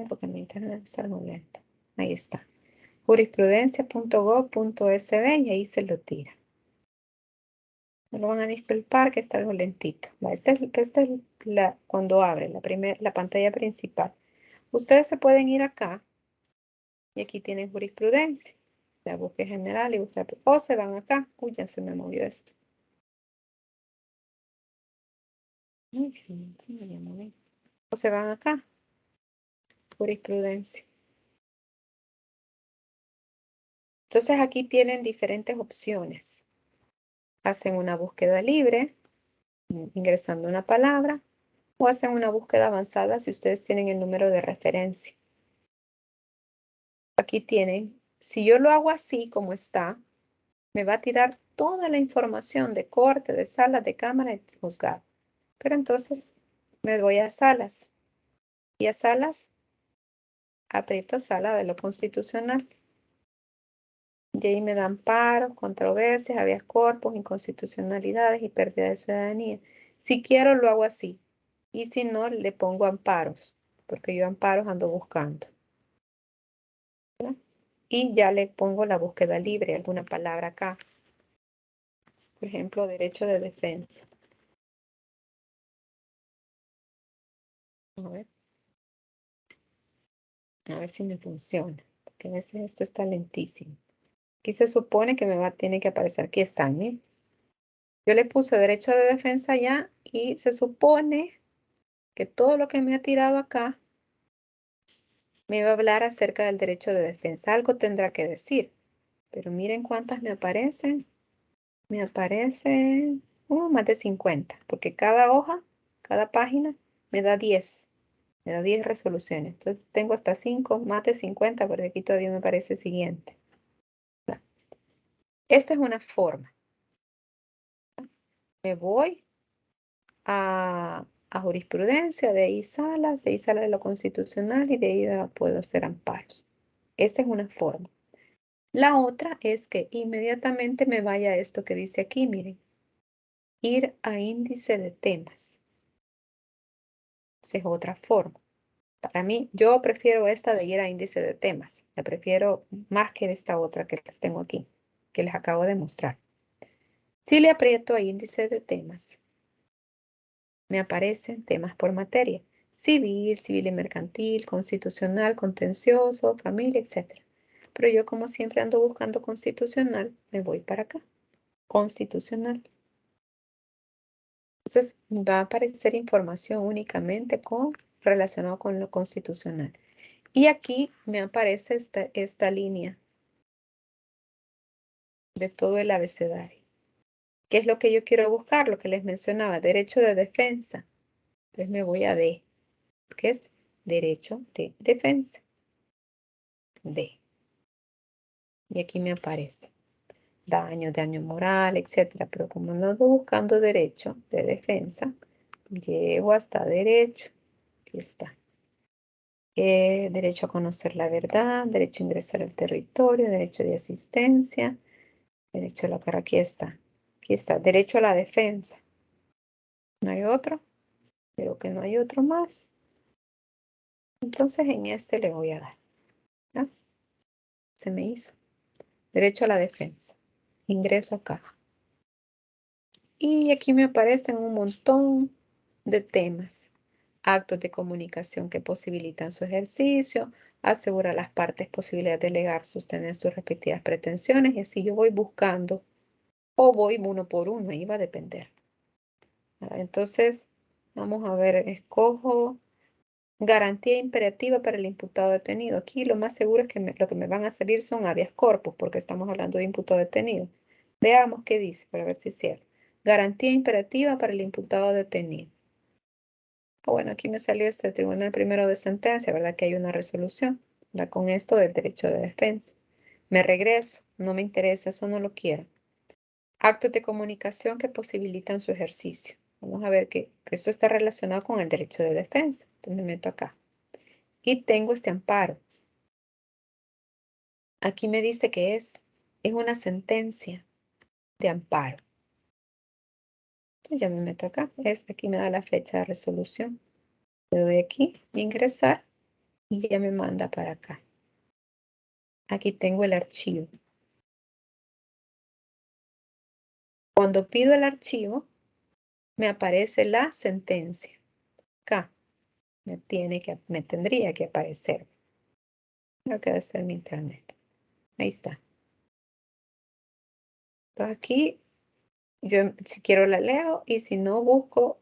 Porque mi internet es algo lento. Ahí está. Jurisprudencia.gov.sb y ahí se lo tira. Me lo van a disculpar que está algo lentito. Esta es cuando abre la pantalla principal. Ustedes se pueden ir acá y aquí tienen jurisprudencia. La búsqueda general y búsqueda. O se van acá. Uy, ya se me movió esto. O se van acá. Jurisprudencia. Entonces aquí tienen diferentes opciones. Hacen una búsqueda libre, ingresando una palabra, o hacen una búsqueda avanzada si ustedes tienen el número de referencia. Aquí tienen, si yo lo hago así como está, me va a tirar toda la información de corte, de sala, de cámara y de juzgado. Pero entonces me voy a salas. Y a salas, aprieto sala de lo constitucional. De ahí me dan amparos, controversias, habeas corpus, inconstitucionalidades y pérdida de ciudadanía. Si quiero lo hago así. Y si no, le pongo amparos, porque yo amparos ando buscando. ¿Verdad? Y ya le pongo la búsqueda libre, alguna palabra acá. Por ejemplo, derecho de defensa. A ver si me funciona, porque a veces esto está lentísimo. Aquí se supone que tiene que aparecer. Aquí están, ¿eh? Yo le puse derecho de defensa ya y se supone que todo lo que me ha tirado acá me va a hablar acerca del derecho de defensa. Algo tendrá que decir, pero miren cuántas me aparecen. Me aparecen más de 50, porque cada hoja, cada página me da 10. Me da 10 resoluciones. Entonces tengo hasta 5, más de 50, porque aquí todavía me aparece el siguiente. Esta es una forma. Me voy a jurisprudencia, de ahí sala de lo constitucional y de ahí puedo hacer amparos. Esa es una forma. La otra es que inmediatamente me vaya a esto que dice aquí, miren. Ir a índice de temas. Esa es otra forma. Para mí, yo prefiero esta de ir a índice de temas. La prefiero más que esta otra que les tengo aquí, que les acabo de mostrar. Si le aprieto a índice de temas, me aparecen temas por materia. Civil, civil y mercantil, constitucional, contencioso, familia, etc. Pero yo como siempre ando buscando constitucional, me voy para acá. Constitucional. Entonces va a aparecer información únicamente relacionado con lo constitucional. Y aquí me aparece esta línea de todo el abecedario. ¿Qué es lo que yo quiero buscar? Lo que les mencionaba, derecho de defensa. Entonces me voy a D, que es derecho de defensa. D. Y aquí me aparece daño moral, etc. Pero como no ando buscando derecho de defensa, llego hasta derecho. Aquí está. Derecho a conocer la verdad, derecho a ingresar al territorio, derecho de asistencia, derecho a la cara. Aquí está. Aquí está. Derecho a la defensa. ¿No hay otro? Veo que no hay otro más. Entonces en este le voy a dar. ¿Ya? Se me hizo. Derecho a la defensa. Ingreso acá. Y aquí me aparecen un montón de temas. Actos de comunicación que posibilitan su ejercicio, asegura a las partes posibilidad de delegar, sostener sus respectivas pretensiones y así yo voy buscando o voy uno por uno, ahí va a depender. Entonces, vamos a ver, escojo garantía imperativa para el imputado detenido. Aquí lo más seguro es que lo que me van a salir son habeas corpus porque estamos hablando de imputado detenido. Veamos qué dice para ver si es cierto. Garantía imperativa para el imputado detenido. Bueno, aquí me salió este Tribunal Primero de Sentencia, ¿verdad? Que hay una resolución, ¿verdad? Con esto del derecho de defensa. Me regreso. No me interesa, eso no lo quiero. Actos de comunicación que posibilitan su ejercicio. Vamos a ver que esto está relacionado con el derecho de defensa. Entonces me meto acá. Y tengo este amparo. Aquí me dice que es una sentencia de amparo. Entonces ya me meto acá. Aquí me da la fecha de resolución. Le doy aquí, ingresar, y ya me manda para acá. Aquí tengo el archivo. Cuando pido el archivo, me aparece la sentencia. Acá me tendría que aparecer. Creo que debe ser mi internet. Ahí está. Entonces aquí, yo si quiero la leo y si no busco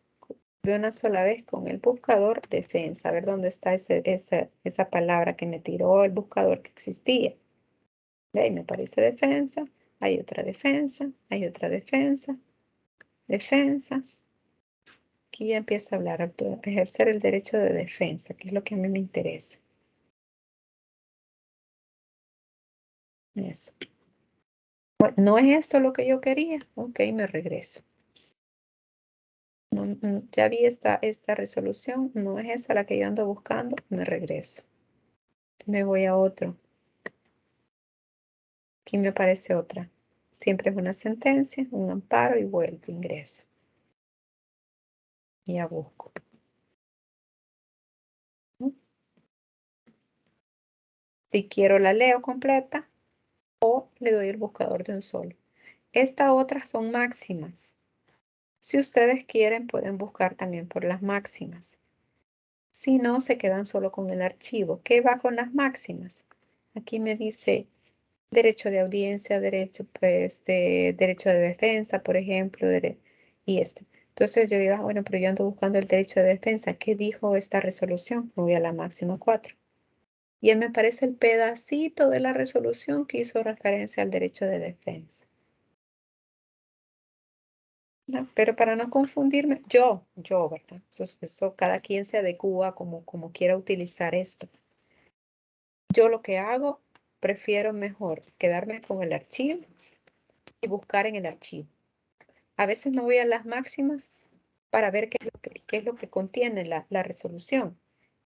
de una sola vez con el buscador defensa. A ver dónde está esa palabra que me tiró el buscador que existía. Y ahí me aparece defensa. Hay otra defensa. Hay otra defensa. Defensa. Aquí ya empieza a hablar, ejercer el derecho de defensa, que es lo que a mí me interesa. Eso. Bueno, ¿no es esto lo que yo quería? Ok, me regreso. Ya vi esta resolución, no es esa la que yo ando buscando, me regreso. Me voy a otro. Aquí me aparece otra. Siempre es una sentencia, un amparo y vuelvo, ingreso. Y ya busco. Si quiero la leo completa o le doy el buscador de un solo. Estas otras son máximas. Si ustedes quieren, pueden buscar también por las máximas. Si no, se quedan solo con el archivo. ¿Qué va con las máximas? Aquí me dice derecho de audiencia, derecho de defensa, por ejemplo, y este. Entonces yo digo, bueno, pero yo ando buscando el derecho de defensa. ¿Qué dijo esta resolución? Me voy a la máxima 4. Y ahí me aparece el pedacito de la resolución que hizo referencia al derecho de defensa. ¿No? Pero para no confundirme, ¿verdad? Eso cada quien se adecúa como quiera utilizar esto. Yo lo que hago, prefiero mejor quedarme con el archivo y buscar en el archivo. A veces me voy a las máximas para ver qué es lo que contiene la resolución.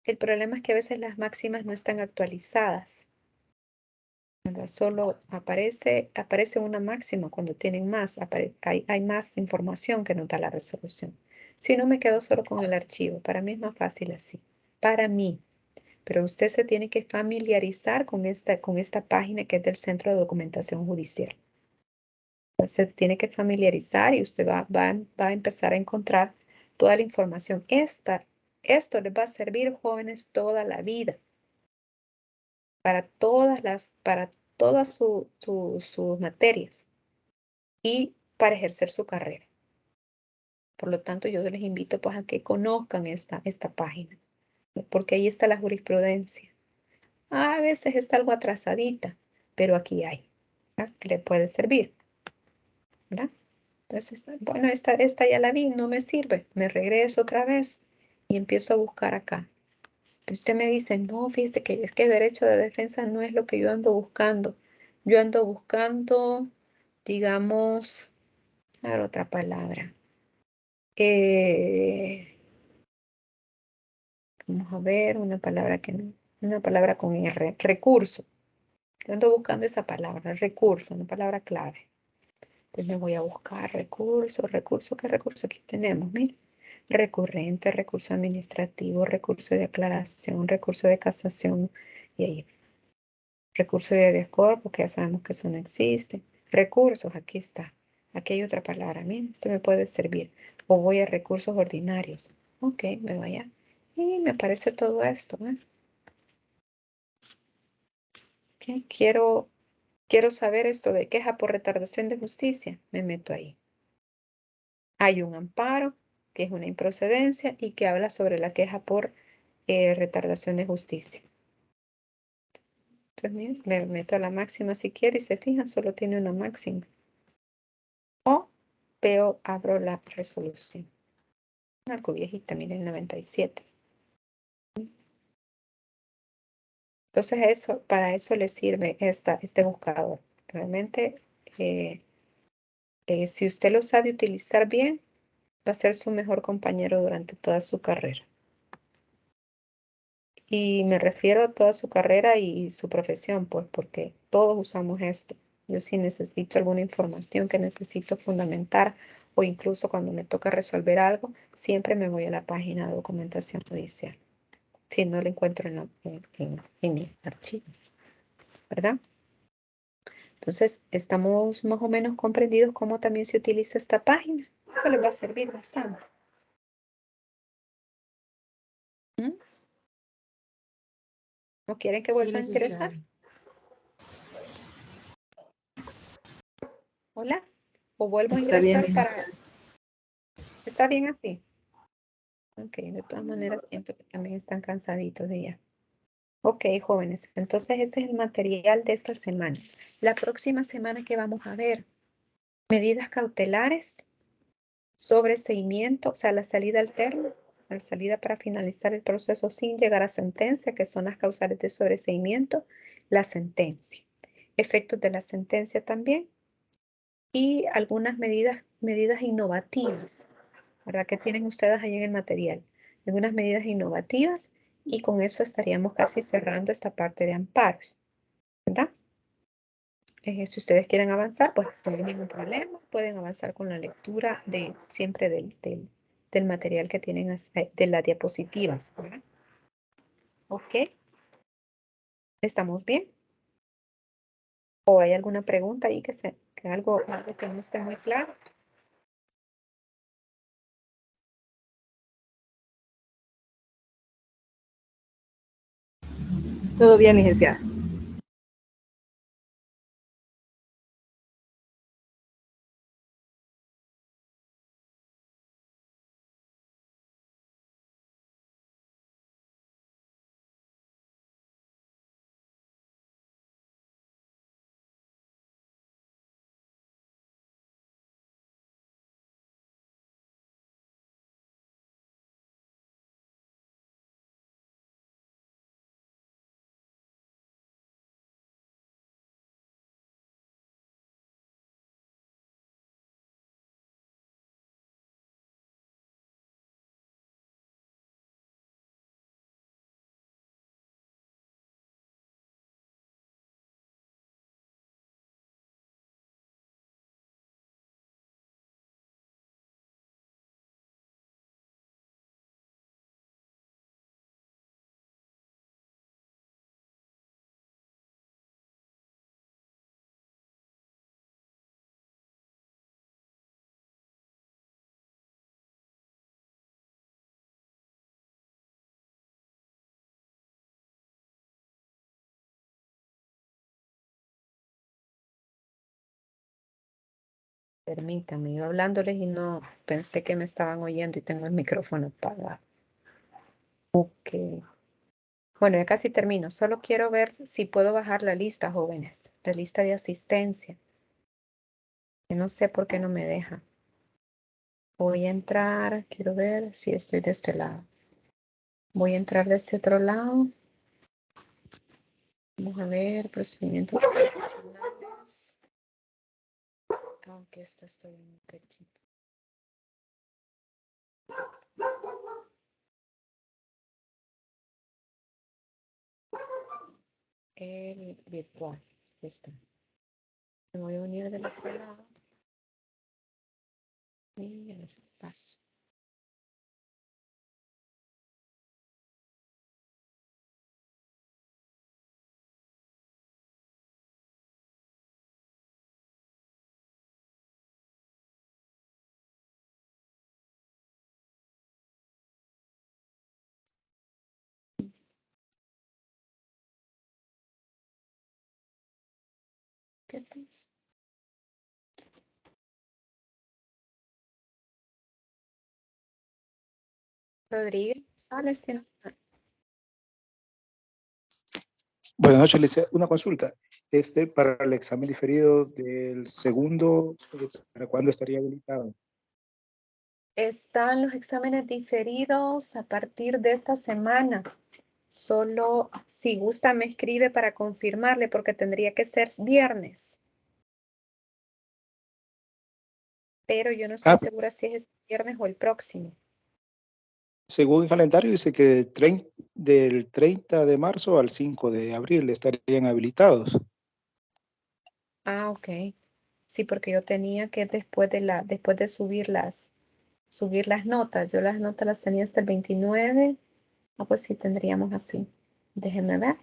El problema es que a veces las máximas no están actualizadas. Solo aparece una máxima cuando tienen más, hay más información que no da la resolución. Si no, me quedo solo con el archivo. Para mí es más fácil así. Para mí. Pero usted se tiene que familiarizar con esta página que es del Centro de Documentación Judicial. Se tiene que familiarizar y usted va a empezar a encontrar toda la información. Esto les va a servir, jóvenes, toda la vida. Para todas sus materias y para ejercer su carrera. Por lo tanto, yo les invito pues a que conozcan esta página, porque ahí está la jurisprudencia. A veces está algo atrasadita, pero aquí hay, ¿verdad? Que le puede servir, ¿verdad? Entonces, bueno, esta ya la vi, no me sirve, me regreso otra vez y empiezo a buscar acá. Usted me dice, no, fíjese que es que derecho de defensa no es lo que yo ando buscando. Yo ando buscando, digamos, a ver otra palabra. Vamos a ver una palabra con R, recurso. Yo ando buscando esa palabra, recurso, una palabra clave. Entonces me voy a buscar recurso, ¿qué recurso aquí tenemos? Mira, recurrente, recurso administrativo, recurso de aclaración, recurso de casación, y ahí, recurso de habeas corpus, que ya sabemos que eso no existe. Recursos, aquí está. Aquí hay otra palabra, mira, esto me puede servir. O voy a recursos ordinarios. Ok, me voy a... Y me aparece todo esto, ¿eh? Okay, quiero saber esto de queja por retardación de justicia. Me meto ahí. Hay un amparo, que es una improcedencia y que habla sobre la queja por retardación de justicia. Entonces, miren, me meto a la máxima si quiero y se fijan, solo tiene una máxima. O veo, abro la resolución. Algo viejita, miren, 97. Entonces para eso le sirve este buscador. Realmente, si usted lo sabe utilizar bien, va a ser su mejor compañero durante toda su carrera. Y me refiero a toda su carrera y su profesión, pues, porque todos usamos esto. Yo si necesito alguna información que necesito fundamentar o incluso cuando me toca resolver algo, siempre me voy a la página de documentación judicial. Si no la encuentro en mi archivo, ¿verdad? Entonces, estamos más o menos comprendidos cómo también se utiliza esta página. Eso les va a servir bastante. ¿Mm? ¿No quieren que Sí, vuelva a ingresar? licenciada. Hola. ¿O vuelvo a Está bien, ingresar para...? licenciada. ¿Está bien así? Ok, de todas maneras siento que también están cansaditos de ya. Ok, jóvenes, entonces este es el material de esta semana. La próxima semana que vamos a ver, medidas cautelares, sobreseimiento, o sea, la salida alterna, la salida para finalizar el proceso sin llegar a sentencia, que son las causales de sobreseimiento, la sentencia. Efectos de la sentencia también y algunas medidas innovativas, ¿verdad? Que tienen ustedes ahí en el material. Algunas medidas innovativas y con eso estaríamos casi cerrando esta parte de amparos, ¿verdad? Si ustedes quieren avanzar, pues no hay ningún problema. Pueden avanzar con la lectura siempre del material que tienen, de las diapositivas, ¿verdad? ¿Ok? ¿Estamos bien? ¿O hay alguna pregunta ahí que algo que no esté muy claro? Todo bien, licenciada. Permítanme, iba hablándoles y no pensé que me estaban oyendo y tengo el micrófono apagado. Ok. Bueno, ya casi termino. Solo quiero ver si puedo bajar la lista, jóvenes. La lista de asistencia. Que no sé por qué no me deja. Voy a entrar. Quiero ver si estoy de este lado. Voy a entrar de este otro lado. Vamos a ver procedimientos profesionales. Aunque esta estoy en un cachito. El virtual. Ahí está. Me voy a unir del otro lado. Y a ver, pasa. ¿Qué pasa? Rodríguez, sales. Buenas noches, licenciada. Una consulta. Para el examen diferido del segundo, ¿para cuándo estaría habilitado? Están los exámenes diferidos a partir de esta semana. Solo si gusta me escribe para confirmarle porque tendría que ser viernes. Pero yo no estoy segura si es este viernes o el próximo. Según el calendario dice que del 30 de marzo al 5 de abril estarían habilitados. Ah, ok. Sí, porque yo tenía que después de subir las notas. Yo las notas las tenía hasta el 29. Ah, pues sí, tendríamos así. Déjenme ver.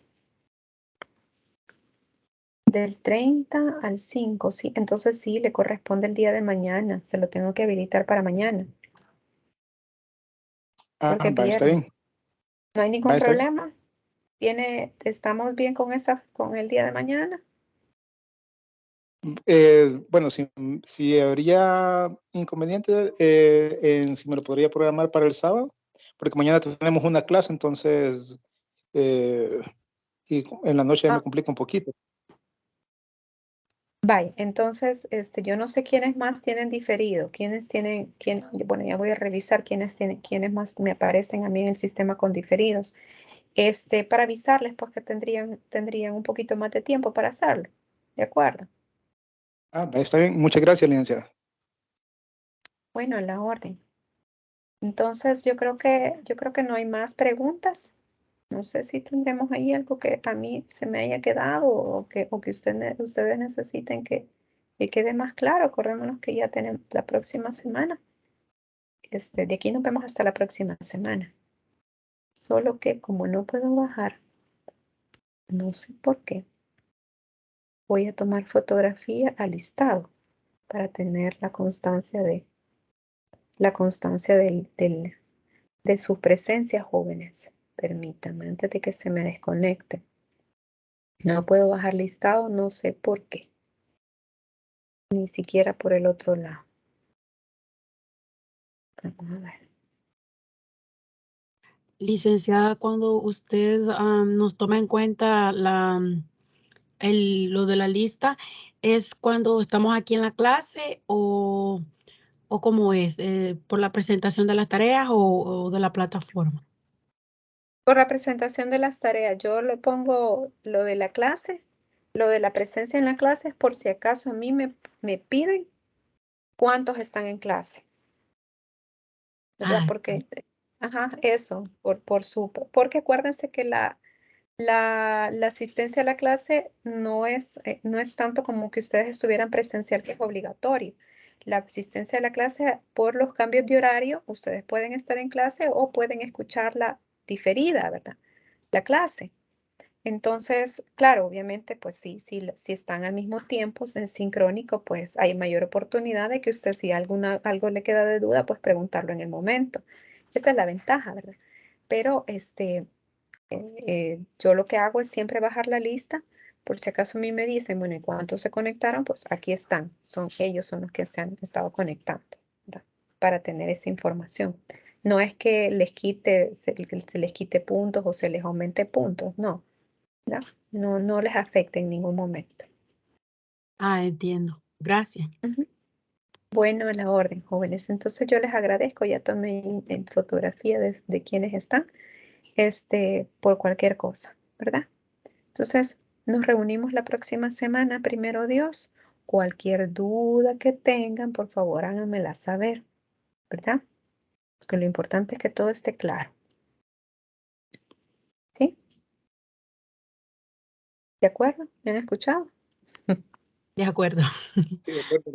Del 30 al 5, sí. Entonces sí, le corresponde el día de mañana. Se lo tengo que habilitar para mañana. Ah, Porque es va, está viernes. bien. No hay ningún Va, está bien. problema. ¿Estamos bien con con el día de mañana? Bueno, si habría inconveniente en si me lo podría programar para el sábado, porque mañana tenemos una clase, entonces y en la noche me complica un poquito. Vaya, entonces, yo no sé quiénes más tienen diferido, bueno, ya voy a revisar quiénes más me aparecen a mí en el sistema con diferidos. Para avisarles, pues que tendrían un poquito más de tiempo para hacerlo. ¿De acuerdo? Ah, va, está bien. Muchas gracias, licenciada. Bueno, en la orden. Entonces, yo creo que no hay más preguntas. No sé si tendremos ahí algo que a mí se me haya quedado o que ustedes necesiten que quede más claro. Acordémonos que ya tenemos la próxima semana. De aquí nos vemos hasta la próxima semana. Solo que como no puedo bajar, no sé por qué, voy a tomar fotografía al listado para tener la constancia de su presencia, jóvenes. Permítanme antes de que se me desconecte. No puedo bajar listado, no sé por qué. Ni siquiera por el otro lado. Vamos a ver. Licenciada, cuando usted nos toma en cuenta lo de la lista, ¿es cuando estamos aquí en la clase o cómo es? ¿Por la presentación de las tareas o de la plataforma? Por la presentación de las tareas, yo le pongo lo de la clase, lo de la presencia en la clase es por si acaso a mí me piden cuántos están en clase. ¿Verdad? Ah, Porque, ajá, eso, porque acuérdense que la asistencia a la clase no es tanto como que ustedes estuvieran presencial, que es obligatorio. La asistencia a la clase, por los cambios de horario, ustedes pueden estar en clase o pueden escucharla diferida, ¿verdad? La clase. Entonces, claro, obviamente, pues sí, si están al mismo tiempo en sincrónico, pues hay mayor oportunidad de que usted, si algo le queda de duda, pues preguntarlo en el momento. Esta es la ventaja, ¿verdad? Pero yo lo que hago es siempre bajar la lista, por si acaso a mí me dicen, bueno, ¿y cuántos se conectaron? Pues aquí están, ellos son los que se han estado conectando, ¿verdad? Para tener esa información. No es que se les quite puntos o se les aumente puntos, no. No les afecta en ningún momento. entiendo. Gracias. Ujú. Bueno, a la orden, jóvenes. Entonces yo les agradezco, ya tomé en fotografía de quienes están, por cualquier cosa, ¿verdad? Entonces nos reunimos la próxima semana, primero Dios. Cualquier duda que tengan, por favor, háganmela saber, ¿verdad? Porque lo importante es que todo esté claro. ¿Sí? ¿De acuerdo? ¿Me han escuchado? De acuerdo. Sí, de acuerdo.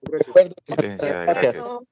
Gracias. Licenciada, gracias. Bueno,